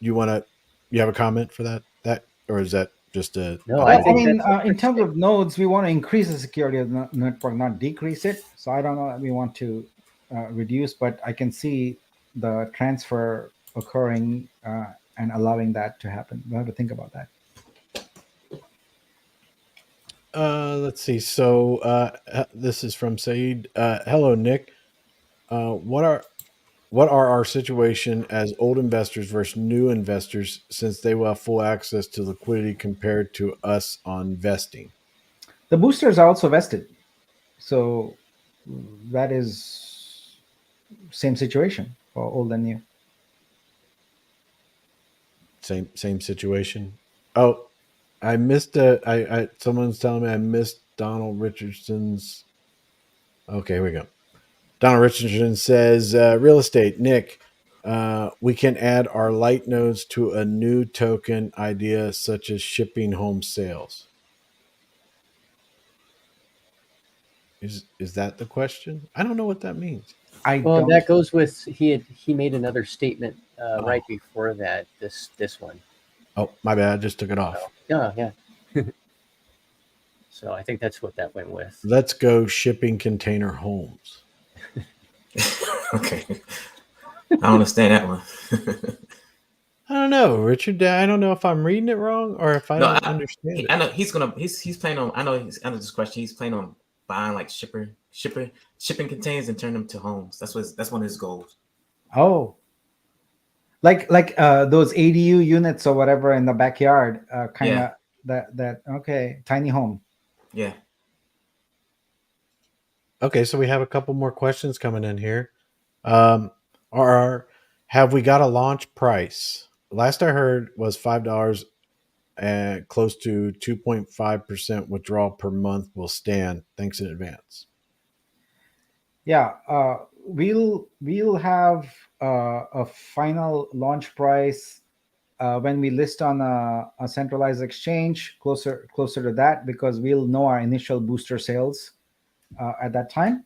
you have a comment for that or is that just a No, Well, I I think mean, that's in terms of nodes, we want to increase the security of the network, not decrease it. So I don't know that we want to reduce, but I can see the transfer occurring and allowing that to happen. We'll have to think about that. Let's see. So this is from Saeed. Hello, Nick. What are our situation as old investors versus new investors since they will have full access to liquidity compared to us on vesting? The boosters are also vested. So that is same situation for old and new. Same situation. Oh, I missed I someone's telling me I missed Donald Richardson's. Okay, here we go. Donald Richardson says, real estate, Nick, we can add our light nodes to a new token idea such as shipping home sales. Is that the question? I don't know what that means. Well, that goes with he made another statement right before that. This one. Oh, my bad. I just took it off. Yeah. So I think that's what that went with. Let's go shipping container homes. Okay. I don't understand that one. I don't know, Richard. I don't know if I'm reading it wrong or if I don't understand it. I know he's planning on. I know this question. He's planning on buying like shipping containers and turn them to homes. That's one of his goals. Oh, like those ADU units or whatever in the backyard, kind of that. Okay, tiny home. Yeah. Okay, so we have a couple more questions coming in here. Have we got a launch price? Last I heard was $5 and close to 2.5% withdrawal per month will stand. Thanks in advance. Yeah, we'll have a final launch price when we list on a centralized exchange closer to that, because we'll know our initial booster sales at that time,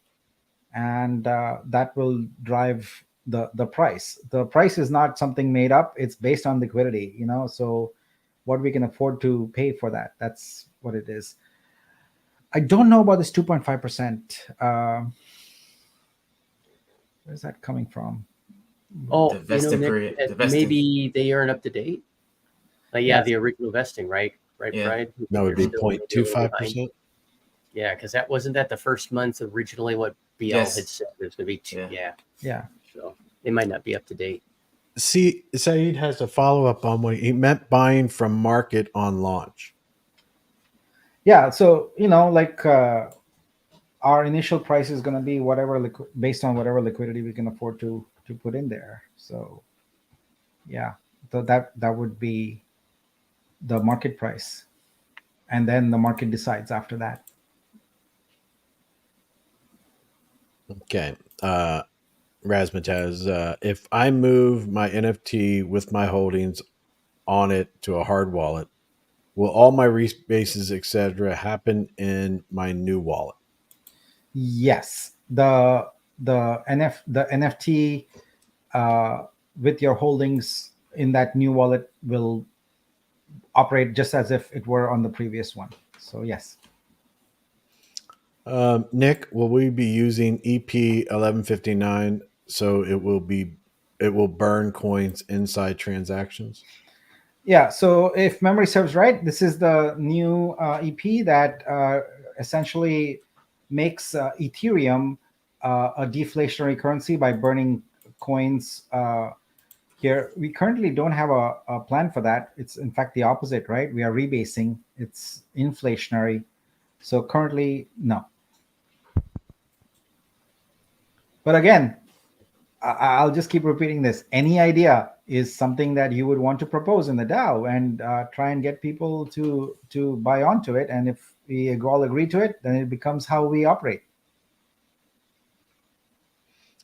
and that will drive the price. The price is not something made up; it's based on liquidity. So what we can afford to pay for that. That's what it is. I don't know about this 2.5%. Where's that coming from? Oh, The vesting period. Maybe they aren't up to date. The original vesting, right? Yeah. Brad? That would be 0.25%. Yeah, because that wasn't the first month originally what BL had said. It was going to be 2. Yeah. So they might not be up to date. See, Saeed has a follow-up on what he meant buying from market on launch. Yeah, so like our initial price is going to be whatever based on whatever liquidity we can afford to put in there. So yeah, so that would be the market price, and then the market decides after that. Okay. Razmataz, if I move my NFT with my holdings on it to a hard wallet, will all my rebases, etc., happen in my new wallet? Yes, the NFT uh, with your holdings in that new wallet will operate just as if it were on the previous one. So yes. Nick, will we be using EP 1159 so it will burn coins inside transactions? Yeah, so if memory serves right, this is the new EP that essentially makes Ethereum a deflationary currency by burning coins. Here, we currently don't have a plan for that. It's in fact the opposite, right? We are rebasing. It's inflationary. So currently, no. But again, I'll just keep repeating this. Any idea is something that you would want to propose in the DAO and try and get people to buy onto it. And if we all agree to it, then it becomes how we operate.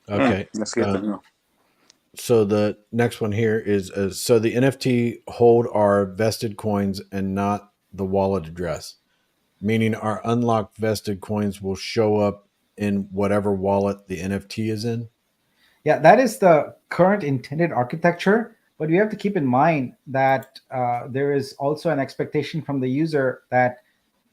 Okay. That's good to know. So the next one here is so the NFT hold our vested coins and not the wallet address, meaning our unlocked vested coins will show up in whatever wallet the NFT is in. Yeah, that is the current intended architecture. But we have to keep in mind that there is also an expectation from the user that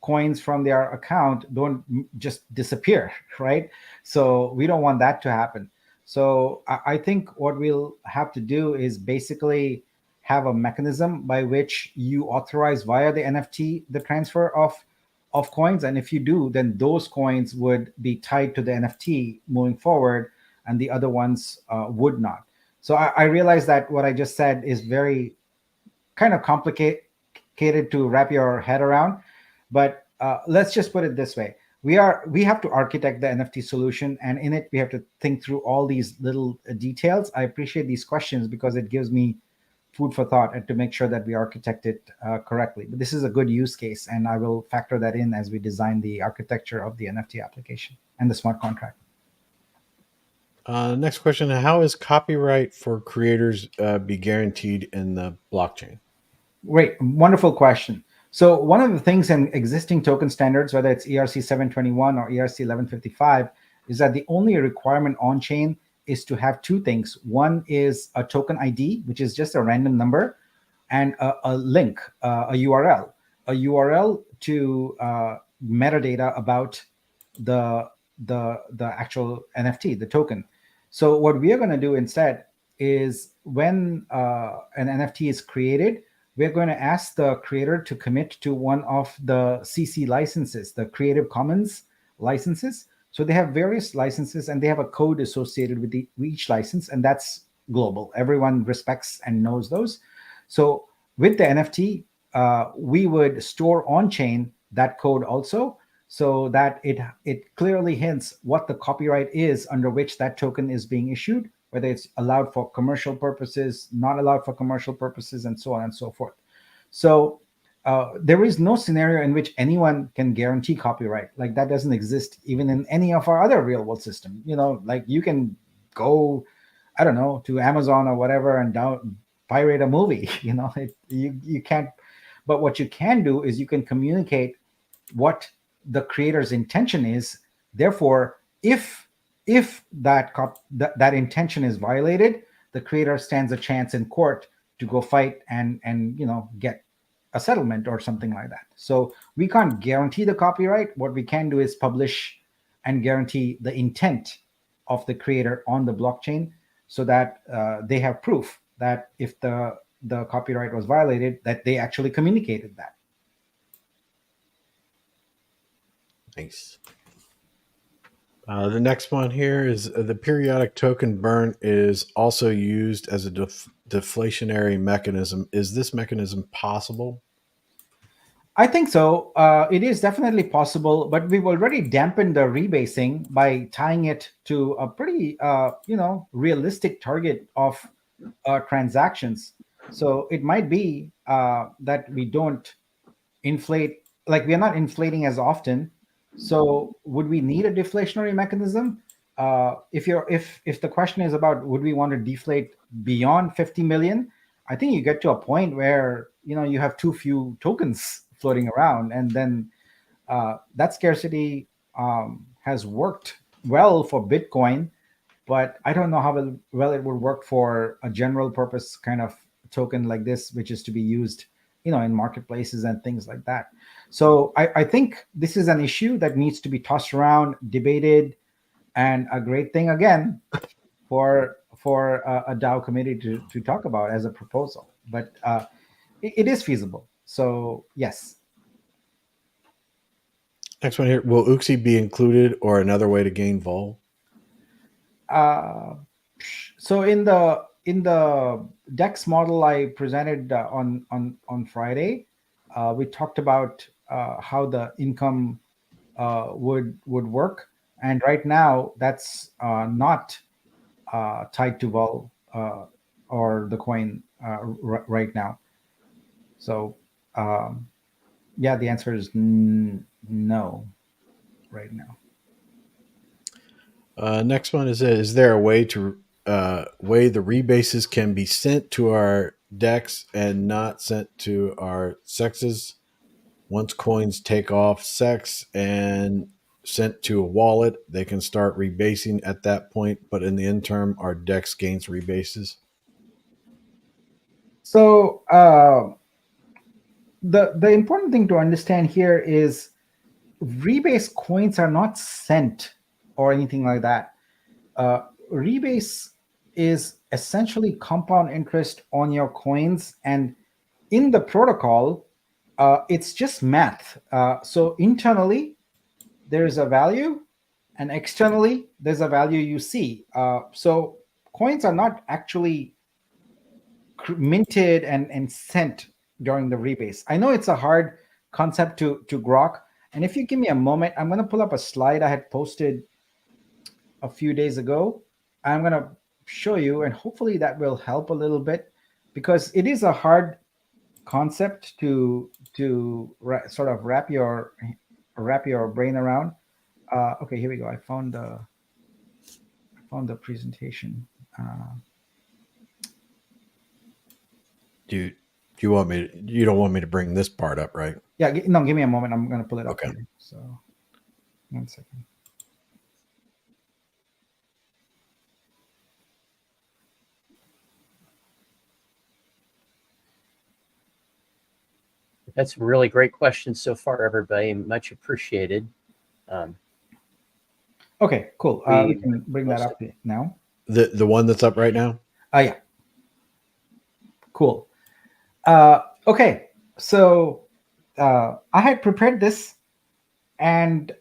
coins from their account don't just disappear, right? So we don't want that to happen. So I think what we'll have to do is basically have a mechanism by which you authorize via the NFT the transfer of coins, and if you do, then those coins would be tied to the NFT moving forward, and the other ones would not. So I realize that what I just said is very kind of complicated to wrap your head around, but let's just put it this way: we have to architect the NFT solution, and in it we have to think through all these little details. I appreciate these questions because it gives me food for thought and to make sure that we architect it correctly. But this is a good use case, and I will factor that in as we design the architecture of the NFT application and the smart contract. Next question: how is copyright for creators be guaranteed in the blockchain? Great, wonderful question. So one of the things in existing token standards, whether it's ERC 721 or ERC 1155, is that the only requirement on chain is to have two things. One is a token ID, which is just a random number, and a link, a URL to metadata about the the actual NFT, the token. So what we are going to do instead is when an NFT is created, we're going to ask the creator to commit to one of the CC licenses, the Creative Commons licenses. So they have various licenses and they have a code associated with each license, and that's global. Everyone respects and knows those. So with the NFT, we would store on chain that code also, so that it clearly hints what the copyright is under which that token is being issued, whether it's allowed for commercial purposes, not allowed for commercial purposes, and so on and so forth. So there is no scenario in which anyone can guarantee copyright. Like that doesn't exist even in any of our other real world system. Like you can go, I don't know, to Amazon or whatever and pirate a movie. You can't. But what you can do is you can communicate what the creator's intention is. Therefore, if that intention is violated, the creator stands a chance in court to go fight and get a settlement or something like that. So we can't guarantee the copyright. What we can do is publish and guarantee the intent of the creator on the blockchain, so that they have proof that if the copyright was violated, that they actually communicated that. Thanks. The next one here is the periodic token burn is also used as a deflationary mechanism. Is this mechanism possible? I think so. It is definitely possible, but we've already dampened the rebasing by tying it to a pretty, realistic target of transactions. So it might be that we don't inflate, like we are not inflating as often. So would we need a deflationary mechanism? If the question is about would we want to deflate beyond 50 million, I think you get to a point where you have too few tokens floating around, and then that scarcity has worked well for Bitcoin, but I don't know how well it would work for a general purpose kind of token like this, which is to be used, in marketplaces and things like that. So I think this is an issue that needs to be tossed around, debated, and a great thing again for a DAO committee to talk about as a proposal. But it is feasible. So yes. Next one here. Will UXI be included or another way to gain vol? So in the DEX model I presented on Friday, we talked about how the income would work, and right now that's not tied to vol or the coin right now. So yeah, the answer is no right now. Next one is there a way to way the rebases can be sent to our DEX and not sent to our sexes? Once coins take off sex and sent to a wallet, they can start rebasing at that point, but in the interim, our DEX gains rebases. So the important thing to understand here is rebase coins are not sent or anything like that. Rebase is essentially compound interest on your coins, and in the protocol, it's just math. So internally, there is a value, and externally, there's a value you see. So coins are not actually minted and sent during the rebase. I know it's a hard concept to grok, and if you give me a moment, I'm going to pull up a slide I had posted a few days ago. I'm going to show you, and hopefully that will help a little bit, because it is a hard concept to sort of wrap your brain around. Okay, here we go. I found the presentation. Do you want me? You don't want me to bring this part up, right? Yeah, no, give me a moment. I'm going to pull it up. Okay. Here. So, 1 second. That's some really great questions so far, everybody. Much appreciated. Okay, cool. We can bring that up now. The one that's up right now? Yeah. Cool. Okay, so I had prepared this, and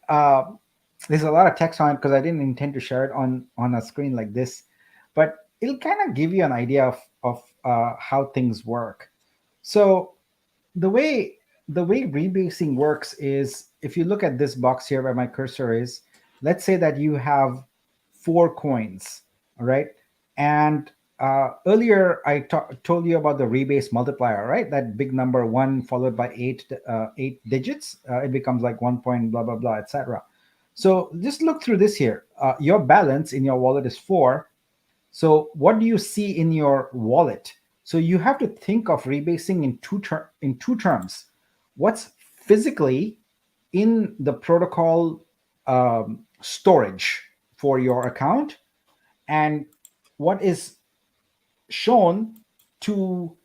there's a lot of text on it because I didn't intend to share it on a screen like this, but it'll kind of give you an idea of how things work. So the way rebasing works is, if you look at this box here where my cursor is, let's say that you have 4 coins, all right? And earlier I told you about the rebase multiplier, right? That big number 1 followed by 8 digits, it becomes like 1 point blah blah blah, etc. So just look through this here. Your balance in your wallet is 4. So what do you see in your wallet? So you have to think of rebasing in two terms. What's physically in the protocol storage for your account, and what is shown to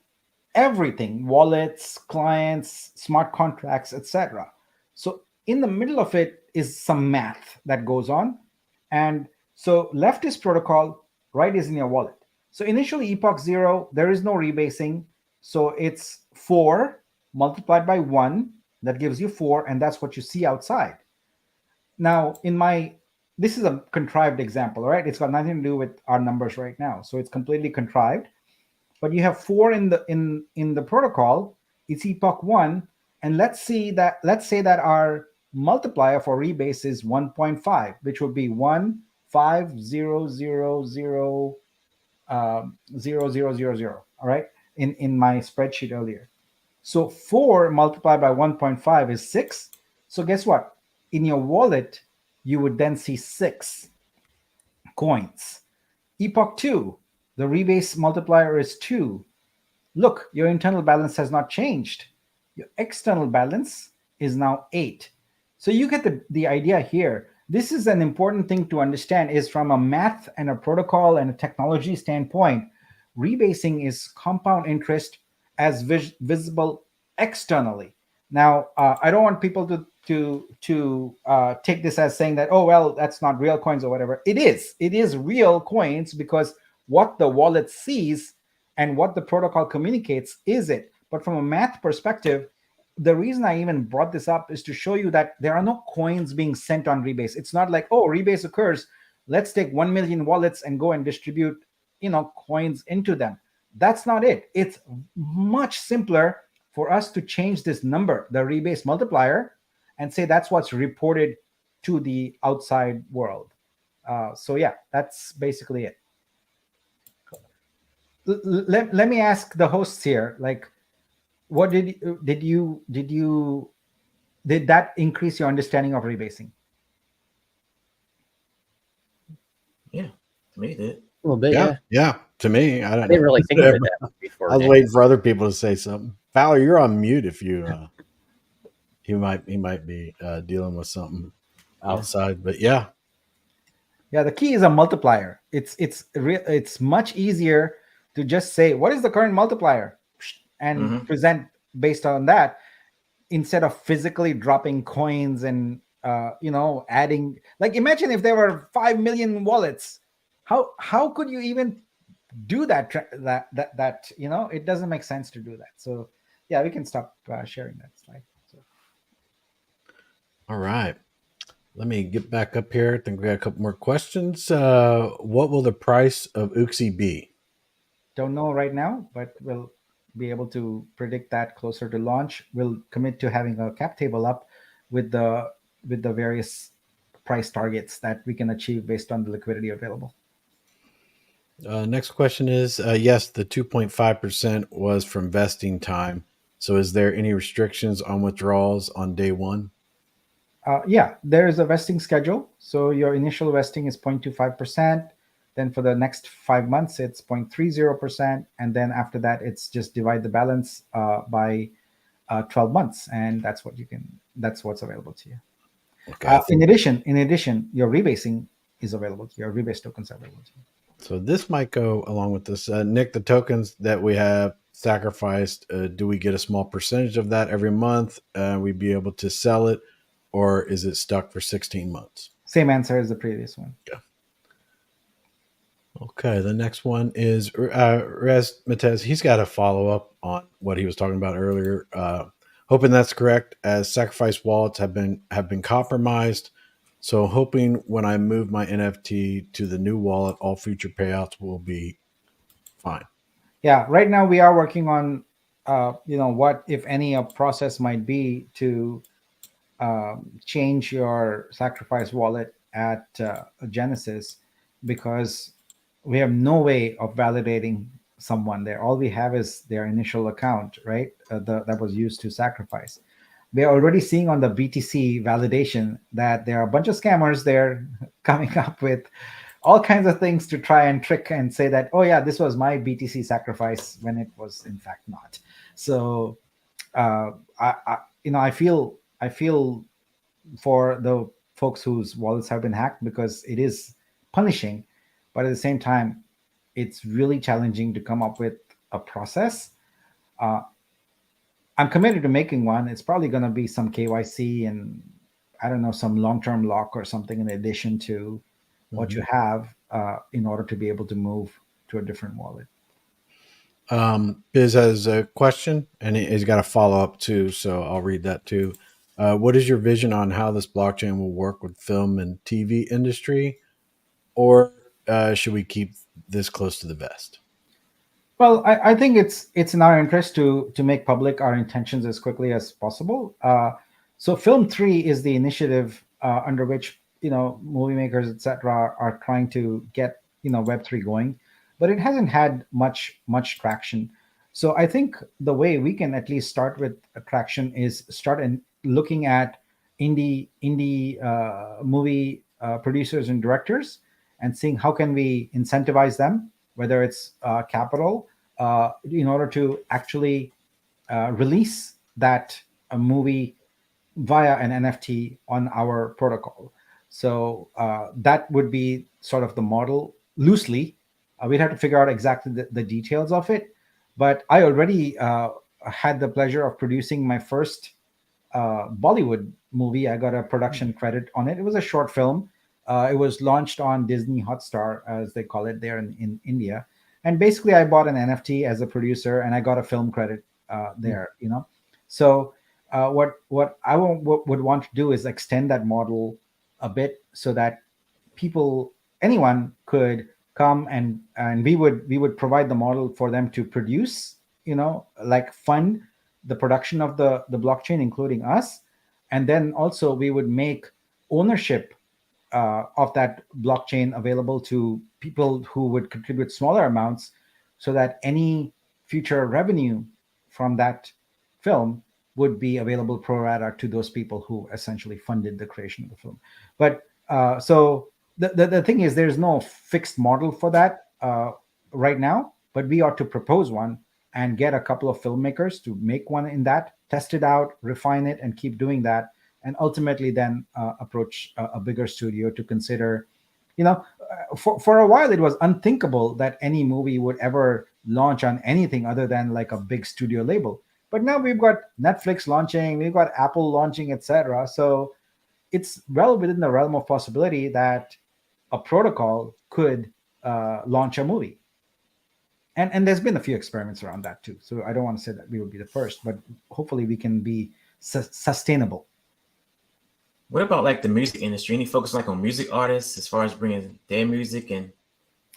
everything: wallets, clients, smart contracts, etc. So in the middle of it is some math that goes on. And so left is protocol, right is in your wallet. So initially epoch 0, there is no rebasing. So it's 4 multiplied by 1, that gives you 4, and that's what you see outside. Now this is a contrived example, right? It's got nothing to do with our numbers right now. So it's completely contrived. But you have 4 in the protocol, it's epoch 1, And let's say that our multiplier for rebase is 1.5, which would be 15000 0000. All right, in my spreadsheet earlier. So 4 multiplied by 1.5 is 6. So guess what? In your wallet, you would then see 6 coins. Epoch 2, the rebase multiplier is 2. Look, your internal balance has not changed. Your external balance is now 8. So you get the idea here. This is an important thing to understand, is from a math and a protocol and a technology standpoint, rebasing is compound interest as visible externally. Now, I don't want people to take this as saying that, oh, well, that's not real coins or whatever. It is real coins, because what the wallet sees and what the protocol communicates is it. But from a math perspective, the reason I even brought this up is to show you that there are no coins being sent on rebase. It's not like, oh, rebase occurs, let's take 1 million wallets and go and distribute, coins into them. That's not it. It's much simpler for us to change this number, the rebase multiplier, and say that's what's reported to the outside world. So yeah, that's basically it. Let me ask the hosts here, like, what did that increase your understanding of rebasing? Yeah, to me it did. A little bit, yeah. Yeah. To me, I didn't really think of it that before. I was waiting for other people to say something. Fowler, you're on mute. If you, he might be dealing with something outside, but yeah. The key is a multiplier. It's much easier to just say, what is the current multiplier, and present based on that, instead of physically dropping coins and adding. Like, imagine if there were 5 million wallets. How could you even do that? That it doesn't make sense to do that. So yeah, we can stop sharing that slide. So. All right. Let me get back up here. I think we got a couple more questions. What will the price of UXI be? Don't know right now, but we'll be able to predict that closer to launch. We'll commit to having a cap table up with the various price targets that we can achieve based on the liquidity available. Next question is, yes, the 2.5% was from vesting time. So is there any restrictions on withdrawals on day one? Yeah, there is a vesting schedule. So your initial vesting is 0.25%. Then for the next 5 months, it's 0.30%. And then after that, it's just divide the balance by 12 months. And that's what's available to you. Okay. In addition, your rebasing is available to you. Your rebase tokens are available to you. So this might go along with this. Nick, the tokens that we have sacrificed, do we get a small percentage of that every month? We'd be able to sell it, or is it stuck for 16 months? Same answer as the previous one. Yeah. Okay, the next one is Rez Matez. He's got a follow-up on what he was talking about earlier. Hoping that's correct, as sacrifice wallets have been compromised. So hoping when I move my NFT to the new wallet, all future payouts will be fine. Yeah, right now we are working on, what, if any, a process might be to change your sacrifice wallet at Genesis, because we have no way of validating someone there. All we have is their initial account, right? That was used to sacrifice. We are already seeing on the BTC validation that there are a bunch of scammers there coming up with all kinds of things to try and trick and say that, oh yeah, this was my BTC sacrifice, when it was in fact not. So I feel for the folks whose wallets have been hacked, because it is punishing, but at the same time, it's really challenging to come up with a process. I'm committed to making one. It's probably going to be some KYC and, I don't know, some long-term lock or something in addition to what you have, in order to be able to move to a different wallet. Biz has a question, and he's got a follow-up too, so I'll read that too. What is your vision on how this blockchain will work with film and TV industry, or should we keep this close to the vest? Well, I think it's in our interest to make public our intentions as quickly as possible. So Film 3 is the initiative under which movie makers, etc., are trying to get Web3 going, but it hasn't had much traction. So I think the way we can at least start with traction is start in looking at indie movie producers and directors and seeing how can we incentivize them, whether it's capital, in order to actually release that movie via an NFT on our protocol. So that would be sort of the model loosely. We'd have to figure out exactly the details of it. But I already had the pleasure of producing my first Bollywood movie. I got a production credit on it. It was a short film. It was launched on Disney Hotstar, as they call it there in India. And basically, I bought an NFT as a producer, and I got a film credit there. So what I would want to do is extend that model a bit so that anyone could come and we would provide the model for them to produce, like fund the production of the blockchain, including us. And then also we would make ownership of that blockchain available to people who would contribute smaller amounts, so that any future revenue from that film would be available pro rata to those people who essentially funded the creation of the film. But so the thing is, there's no fixed model for that right now, but we ought to propose one and get a couple of filmmakers to make one in that, test it out, refine it, and keep doing that, and ultimately then approach a bigger studio to consider. For a while it was unthinkable that any movie would ever launch on anything other than like a big studio label. But now we've got Netflix launching, we've got Apple launching, etc. So it's well within the realm of possibility that a protocol could launch a movie. And there's been a few experiments around that too. So I don't want to say that we would be the first, but hopefully we can be sustainable. What about like the music industry? Any focus like on music artists as far as bringing their music and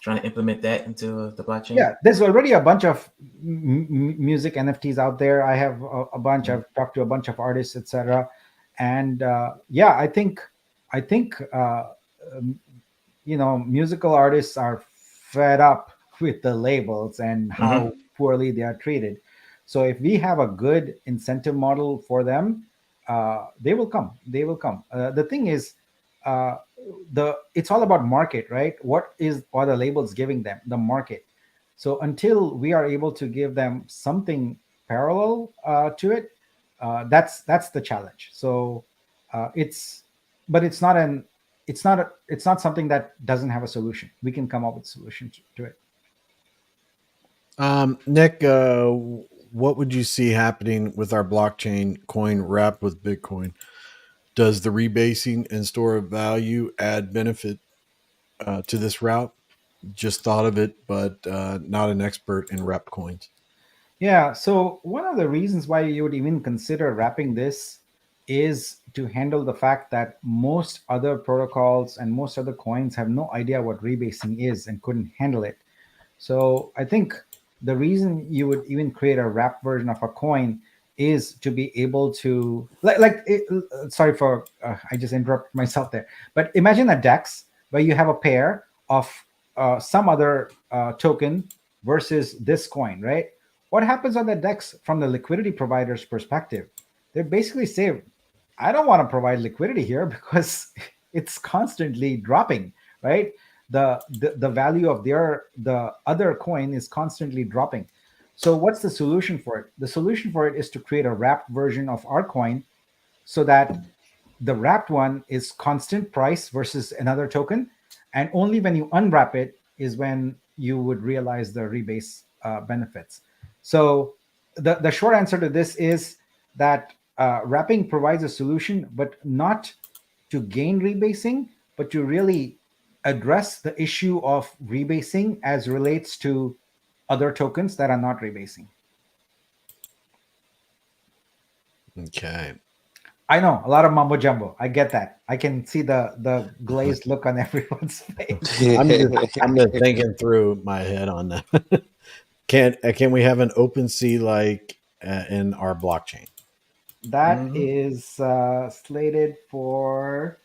trying to implement that into the blockchain? Yeah, there's already a bunch of music NFTs out there. I have a bunch. Mm-hmm. I've talked to a bunch of artists, etc. And yeah, I think musical artists are fed up with the labels and how poorly they are treated. So if we have a good incentive model for them, they will come. They will come. The thing is, it's all about market, right? What are the labels giving them? The market. So until we are able to give them something parallel to it, that's the challenge. So it's not something that doesn't have a solution. We can come up with a solution to it. Nick, what would you see happening with our blockchain coin wrapped with Bitcoin? Does the rebasing and store of value add benefit to this route? Just thought of it, but not an expert in wrapped coins. Yeah. So one of the reasons why you would even consider wrapping this is to handle the fact that most other protocols and most other coins have no idea what rebasing is and couldn't handle it. So I think the reason you would even create a wrapped version of a coin is to be able to sorry for I just interrupted myself there, but imagine a DEX where you have a pair of some other token versus this coin, right? What happens on the DEX from the liquidity provider's perspective? They basically say, I don't want to provide liquidity here because it's constantly dropping, right? The value of the other coin is constantly dropping. So what's the solution for it? The solution for it is to create a wrapped version of our coin so that the wrapped one is constant price versus another token. And only when you unwrap it is when you would realize the rebase benefits. So the short answer to this is that wrapping provides a solution, but not to gain rebasing, but to really address the issue of rebasing as relates to other tokens that are not rebasing. Okay. I know, a lot of mumbo jumbo. I get that. I can see the glazed look on everyone's face. I'm just thinking through my head on that. Can we have an OpenSea like in our blockchain? That Mhm. is slated for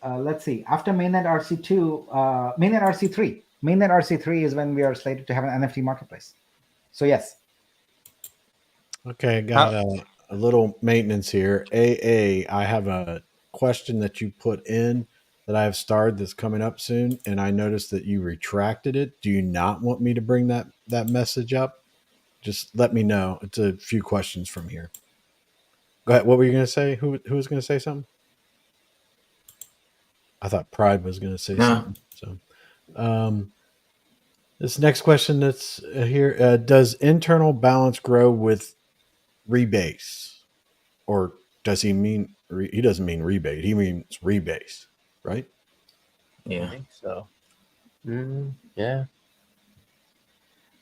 let's see, after mainnet RC2, mainnet RC3. Mainnet RC3 is when we are slated to have an NFT marketplace. So yes. Okay, got a little maintenance here. I have a question that you put in that I have starred that's coming up soon, and I noticed that you retracted it. Do you not want me to bring that message up? Just let me know. It's a few questions from here. Go ahead. What were you going to say? Who was going to say something? I thought Pride was going to say No. something. So, this next question that's here: does internal balance grow with rebase, or does he mean he doesn't mean rebate? He means rebase, right? I Yeah. think so. Yeah.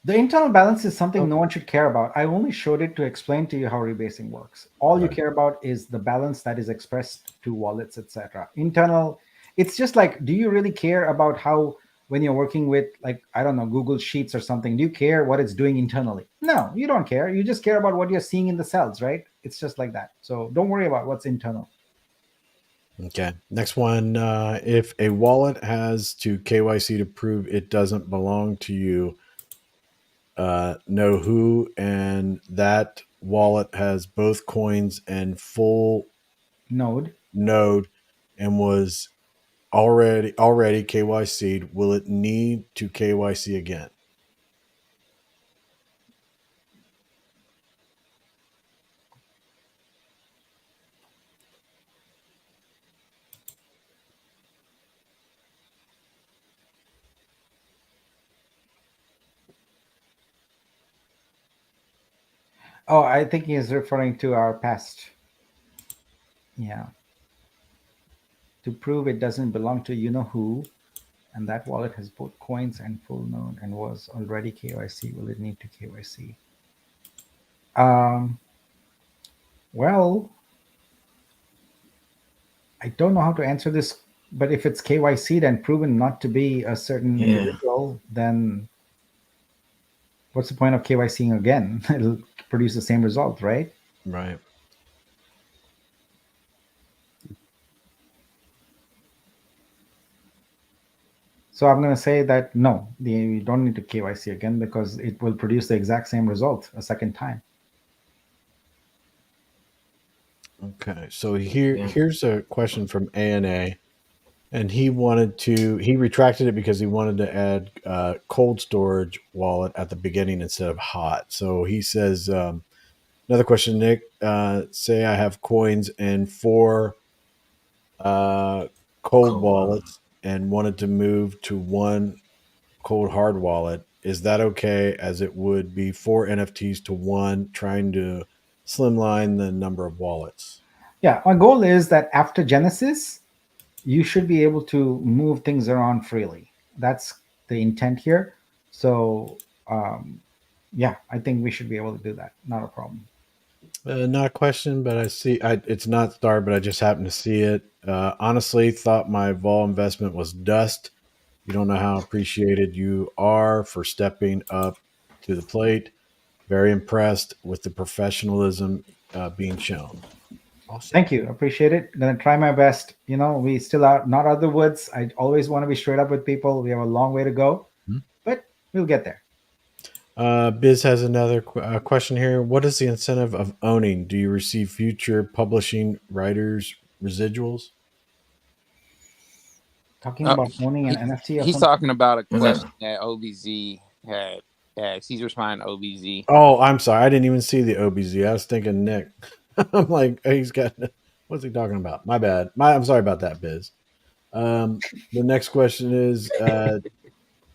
The internal balance is something Oh. no one should care about. I only showed it to explain to you how rebasing works. All you Right. care about is the balance that is expressed to wallets, etc. Internal, it's just like, do you really care about how, when you're working with, like, I don't know, Google Sheets or something, do you care what it's doing internally? No, you don't care. You just care about what you're seeing in the cells, right? It's just like that. So don't worry about what's internal. Okay. Next one. If a wallet has to KYC to prove it doesn't belong to you, know who, and that wallet has both coins and full Node. node and was already KYC'd, will it need to KYC again? Oh, I think he is referring to our past. Yeah. To prove it doesn't belong to you know who, and that wallet has both coins and full node and was already KYC, will it need to KYC? Well, I don't know how to answer this, but if it's KYC'd and proven not to be a certain Yeah. individual, then what's the point of KYCing again? It'll produce the same result, right? Right. So I'm going to say that no, you don't need to KYC again because it will produce the exact same result a second time. Okay. So Yeah. here's a question from ANA, and he retracted it because he wanted to add cold storage wallet at the beginning instead of hot. So he says, another question, Nick. Say I have coins and 4 cold Cold wallets and wanted to move to one cold hard wallet. Is that okay, as it would be 4 NFTs to one, trying to slimline the number of wallets? Yeah, my goal is that after Genesis, you should be able to move things around freely. That's the intent here. So, yeah, I think we should be able to do that. Not a problem. Not a question, but it's not starred, but I just happened to see it. Honestly, thought my vol investment was dust. You don't know how appreciated you are for stepping up to the plate. Very impressed with the professionalism being shown. Awesome. Thank you. Appreciate it. Gonna try my best. You know, we still are not out of the woods. I always want to be straight up with people. We have a long way to go, but we'll get there. Biz has another question here. What is the incentive of owning? Do you receive future publishing writers residuals? Talking about owning an He- NFT or he's something. talking about a Was that- question that OBZ had asked. He's responding to OBZ. Oh, I'm sorry. I didn't even see the OBZ. I was thinking Nick. I'm like, he's got. What's he talking about? My bad. I'm sorry about that, Biz. The next question is,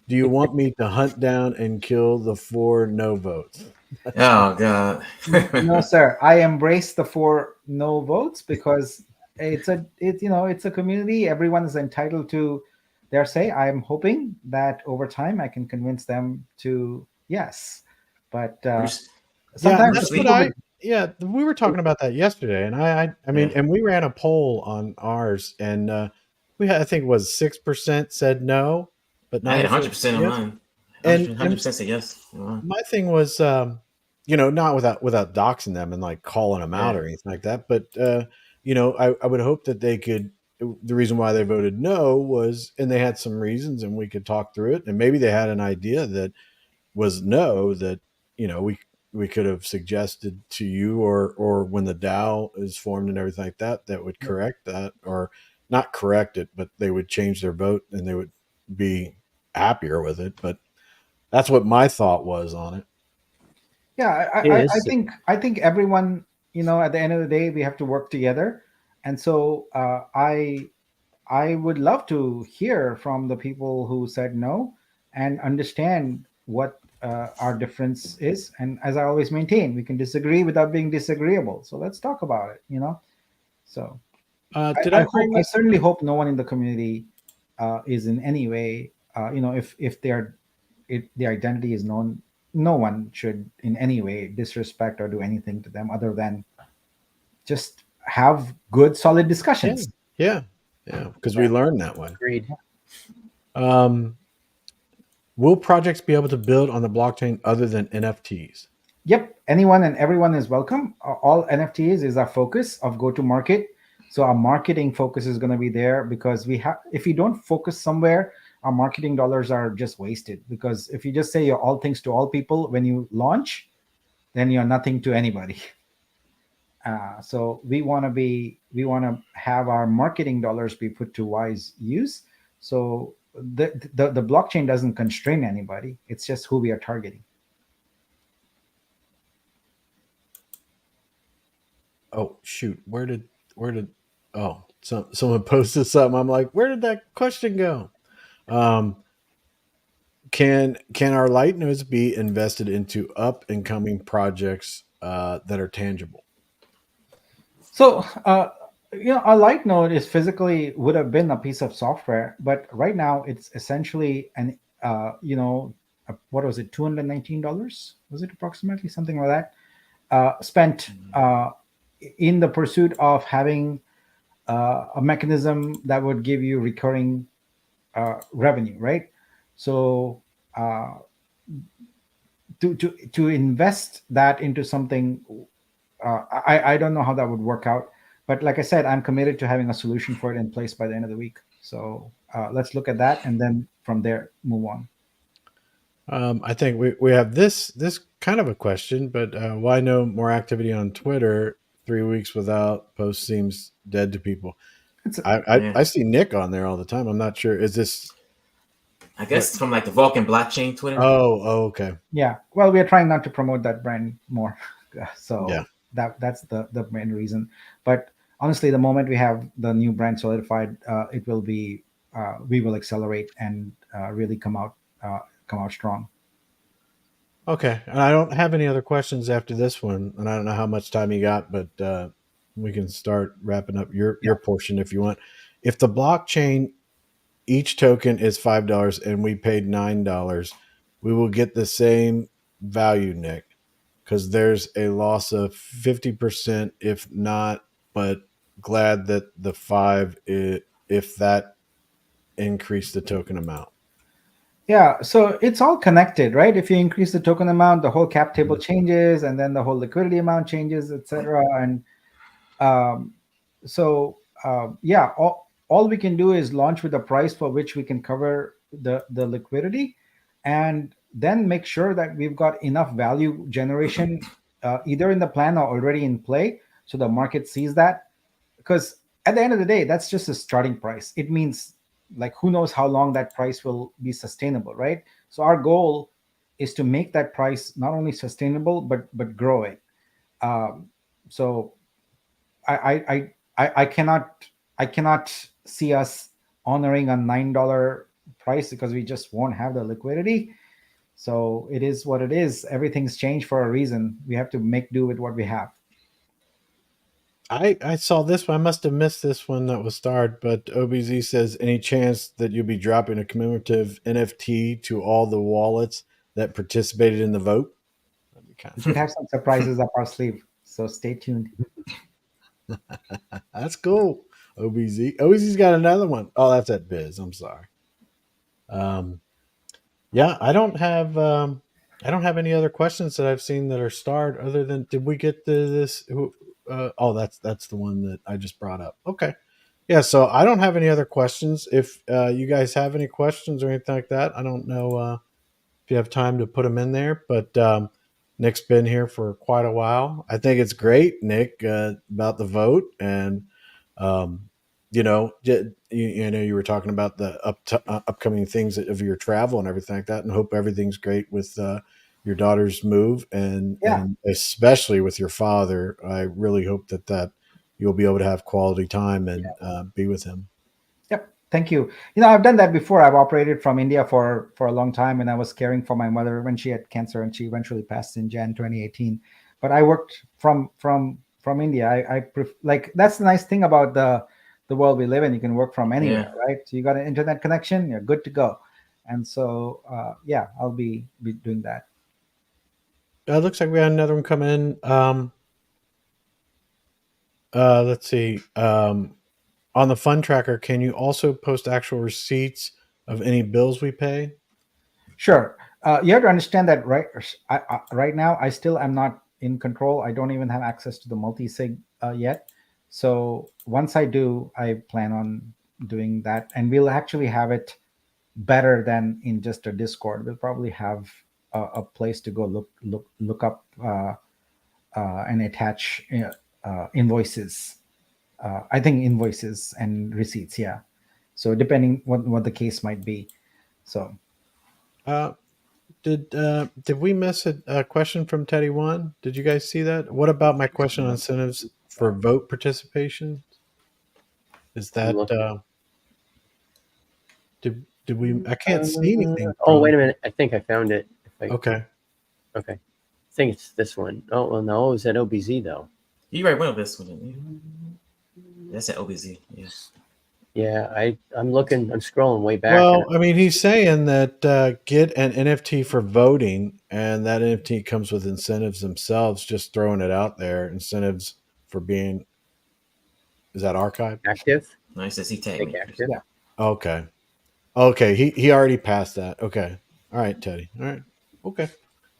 do you want me to hunt down and kill the 4 no votes? Oh God. No, sir. I embrace the 4 no votes because it's a community. Everyone is entitled to their say. I'm hoping that over time I can convince them to yes, but Yeah, sometimes that's the what people. we were talking about that yesterday, and I mean, Yeah. and we ran a poll on ours, and we had, I think it was 6% said no, but I had 94 100% on yes. mine. And 100% say yes. my thing was, not without doxing them and like calling them out Yeah. or anything like that, but I would hope that they could. The reason why they voted no was, and they had some reasons, and we could talk through it, and maybe they had an idea that was no, that we could have suggested to you, or when the DAO is formed and everything like that, that would correct that, or not correct it, but they would change their vote and they would be happier with it. But that's what my thought was on it. Yeah, Yes. I think everyone, at the end of the day, we have to work together, and so I would love to hear from the people who said no and understand what our difference is. And as I always maintain, we can disagree without being disagreeable. So let's talk about it. So Did I bring I it? certainly hope no one in the community is in any way, if their identity is known, no one should in any way disrespect or do anything to them other than just have good, solid Yeah, discussions. yeah, yeah. Because we learned that way. Agreed. Will projects be able to build on the blockchain other than NFTs? Yep, anyone and everyone is welcome. All NFTs is our focus of go to market. So our marketing focus is going to be there, because if you don't focus somewhere, our marketing dollars are just wasted. Because if you just say you're all things to all people when you launch, then you're nothing to anybody. So we want to have our marketing dollars be put to wise use. So the blockchain doesn't constrain anybody. It's just who we are targeting. Oh shoot, oh, someone posted something. I'm like, where did that question go? Can our light nodes be invested into up and coming projects that are tangible? So, a light node is physically would have been a piece of software, but right now it's essentially what was it, $219? Was it approximately something like that? Spent in the pursuit of having a mechanism that would give you recurring revenue, right? So, to invest that into something, I don't know how that would work out, but like I said, I'm committed to having a solution for it in place by the end of the week. So let's look at that, and then from there move on. I think we have this kind of a question, but why no more activity on Twitter? 3 weeks without post seems dead to people. I see Nick on there all the time. I'm not sure. Is this? I guess from like the Vulcan blockchain Twitter. Oh, okay. Yeah. Well, we are trying not to promote that brand more, so Yeah. that's the main reason. But honestly, the moment we have the new brand solidified, it will be we will accelerate and really come out strong. Okay, and I don't have any other questions after this one, and I don't know how much time you got, but we can start wrapping up your portion if you want. If the blockchain, each token is $5 and we paid $9, we will get the same value, Nick, because there's a loss of 50%, if not. But glad that the if that increased the token amount. Yeah, so it's all connected, right? If you increase the token amount, the whole cap table changes, and then the whole liquidity amount changes, etc. And um, all we can do is launch with a price for which we can cover the liquidity, and then make sure that we've got enough value generation either in the plan or already in play, so the market sees that. Because at the end of the day, that's just a starting price. It means, like, who knows how long that price will be sustainable, right? So our goal is to make that price not only sustainable but grow it. So I cannot see us honoring a $9 price, because we just won't have the liquidity. So it is what it is. Everything's changed for a reason. We have to make do with what we have. I saw this one. I must have missed this one that was starred, but OBZ says, any chance that you'll be dropping a commemorative NFT to all the wallets that participated in the vote? That'd be kind We should have some surprises up our sleeve. So stay tuned. That's cool. OBZ's got another one. Oh, that's at Biz. I'm sorry. Yeah, I don't have any other questions that I've seen that are starred other than did we get to this oh that's the one that I just brought up. Okay. Yeah, so I don't have any other questions. If you guys have any questions or anything like that, I don't know if you have time to put them in there, but Nick's been here for quite a while. I think it's great, Nick, about the vote and um, you know, you were talking about the upcoming things of your travel and everything like that, and hope everything's great with your daughter's move, Yeah. and especially with your father. I really hope that you'll be able to have quality time and be with him. Yep. Thank you. You know, I've done that before. I've operated from India for a long time, and I was caring for my mother when she had cancer, and she eventually passed in Jan 2018. But I worked from India. Like that's the nice thing about the world we live in. You can work from anywhere, Yeah. right? So you got an internet connection, you're good to go. And so, yeah, I'll be doing that. It looks like we had another one come in. Let's see. On the fund tracker, can you also post actual receipts of any bills we pay? Sure. You have to understand that right now, I still am not in control. I don't even have access to the multi-sig yet. So once I do, I plan on doing that. And we'll actually have it better than in just a Discord. We'll probably have a place to go look up and attach invoices. I think invoices and receipts. Yeah. So depending what the case might be. So Uh, did we miss a question from Teddy One? Did you guys see that? What about my question on incentives for vote participation? Is I'm that looking. did we? I can't see anything Oh, from. wait a minute. I think I found it. Okay. Okay. I think it's this one. Oh, well, no, it was at OBZ, though. You right one of this one, didn't you? That's at OBZ. Yes. Yeah, I'm looking. I'm scrolling way back. Well, I mean, he's saying that get an NFT for voting, and that NFT comes with incentives themselves. Just throwing it out there, incentives for being. Is that archived? Active. No, he says he tagged Make me. active. Yeah. Okay. Okay. He already passed that. Okay. All right, Teddy. All right. Okay.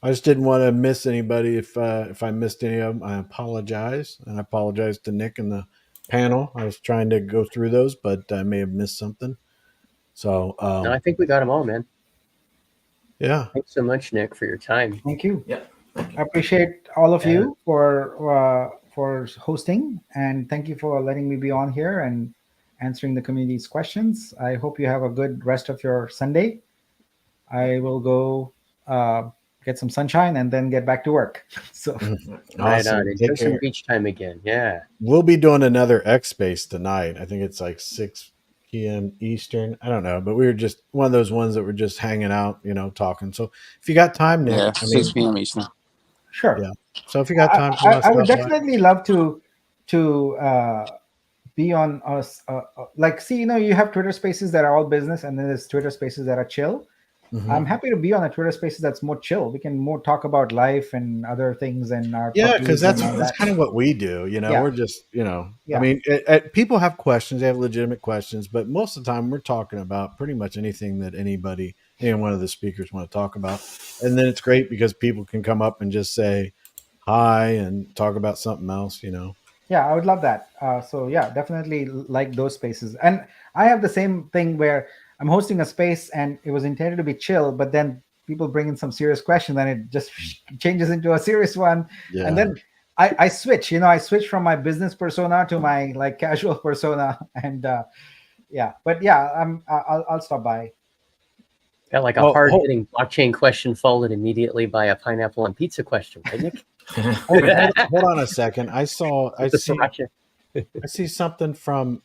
I just didn't want to miss anybody. If I missed any of them, I apologize, and I apologize to Nick and the panel. I was trying to go through those, but I may have missed something. So No, I think we got them all, man. yeah. Thanks so much, Nick, for your time. thank you. Yeah. Thank I you. appreciate all of Yeah. you for hosting, and thank you for letting me be on here and answering the community's questions. I hope you have a good rest of your Sunday. I will go get some sunshine and then get back to work. So Right Awesome. on. Take Enjoy some care. beach time again. Yeah. We'll be doing another X Space tonight. I think it's like 6 p.m. Eastern. I don't know, but we were just one of those ones that were just hanging out, talking. So if you got time, Nick, Yeah, I 6 mean, p.m. Eastern. sure, yeah. So if you got time, if you want to I would stop by. definitely love to be on us. Like, see, you have Twitter Spaces that are all business, and then there's Twitter Spaces that are chill. Mhm. I'm happy to be on a Twitter Spaces that's more chill. We can more talk about life and other things and our Yeah, because puppies and all that's that. kind of what we do. Yeah, We're just, I yeah, mean, people have questions, they have legitimate questions, but most of the time we're talking about pretty much anything that any one of the speakers want to talk about. And then it's great because people can come up and just say hi and talk about something else. yeah. I would love that. So yeah, definitely like those spaces. And I have the same thing where I'm hosting a space and it was intended to be chill, but then people bring in some serious questions and it just changes into a serious one. And Yeah. then I switch. I switch from my business persona to my like casual persona, and yeah. But yeah, I'll stop by. Got like a Well, hard hitting blockchain question followed immediately by a pineapple on pizza question, right, Nick? hold on a second. I With the sriracha. see something from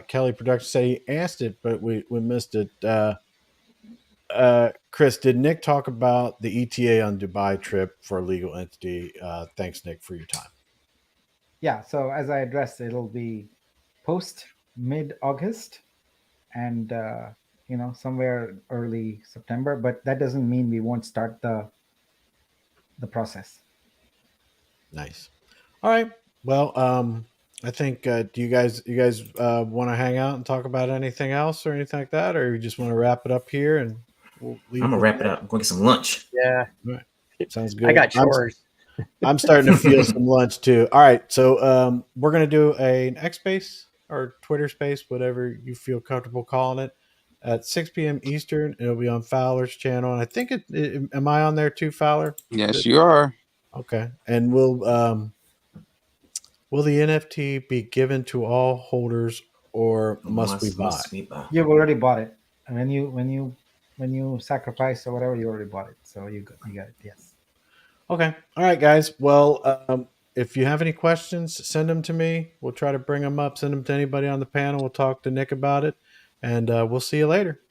Kelly Productions say he asked it, but we missed it. Chris, did Nick talk about the ETA on Dubai trip for a legal entity? Thanks, Nick, for your time. Yeah. So as I addressed, it'll be post mid-August, and somewhere early September. But that doesn't mean we won't start the process. Nice. All right. Well, I think do you guys want to hang out and talk about anything else or anything like that, or you just want to wrap it up here and we'll leave. I'm gonna with wrap it that. up. I'm going to get some lunch. Yeah. Sounds good. I got chores. I'm starting to feel some lunch too. All right, so we're gonna do an X space or Twitter space, whatever you feel comfortable calling it, at 6 p.m. Eastern. It'll be on Fowler's channel, and I think am I on there too, Fowler? Yes, you are. Okay, and will the NFT be given to all holders, or must we buy? Must we buy? You've already bought it. And when you sacrifice or whatever, you already bought it. So you got it. Yes. Okay. All right, guys. Well, if you have any questions, send them to me. We'll try to bring them up. Send them to anybody on the panel. We'll talk to Nick about it, and we'll see you later.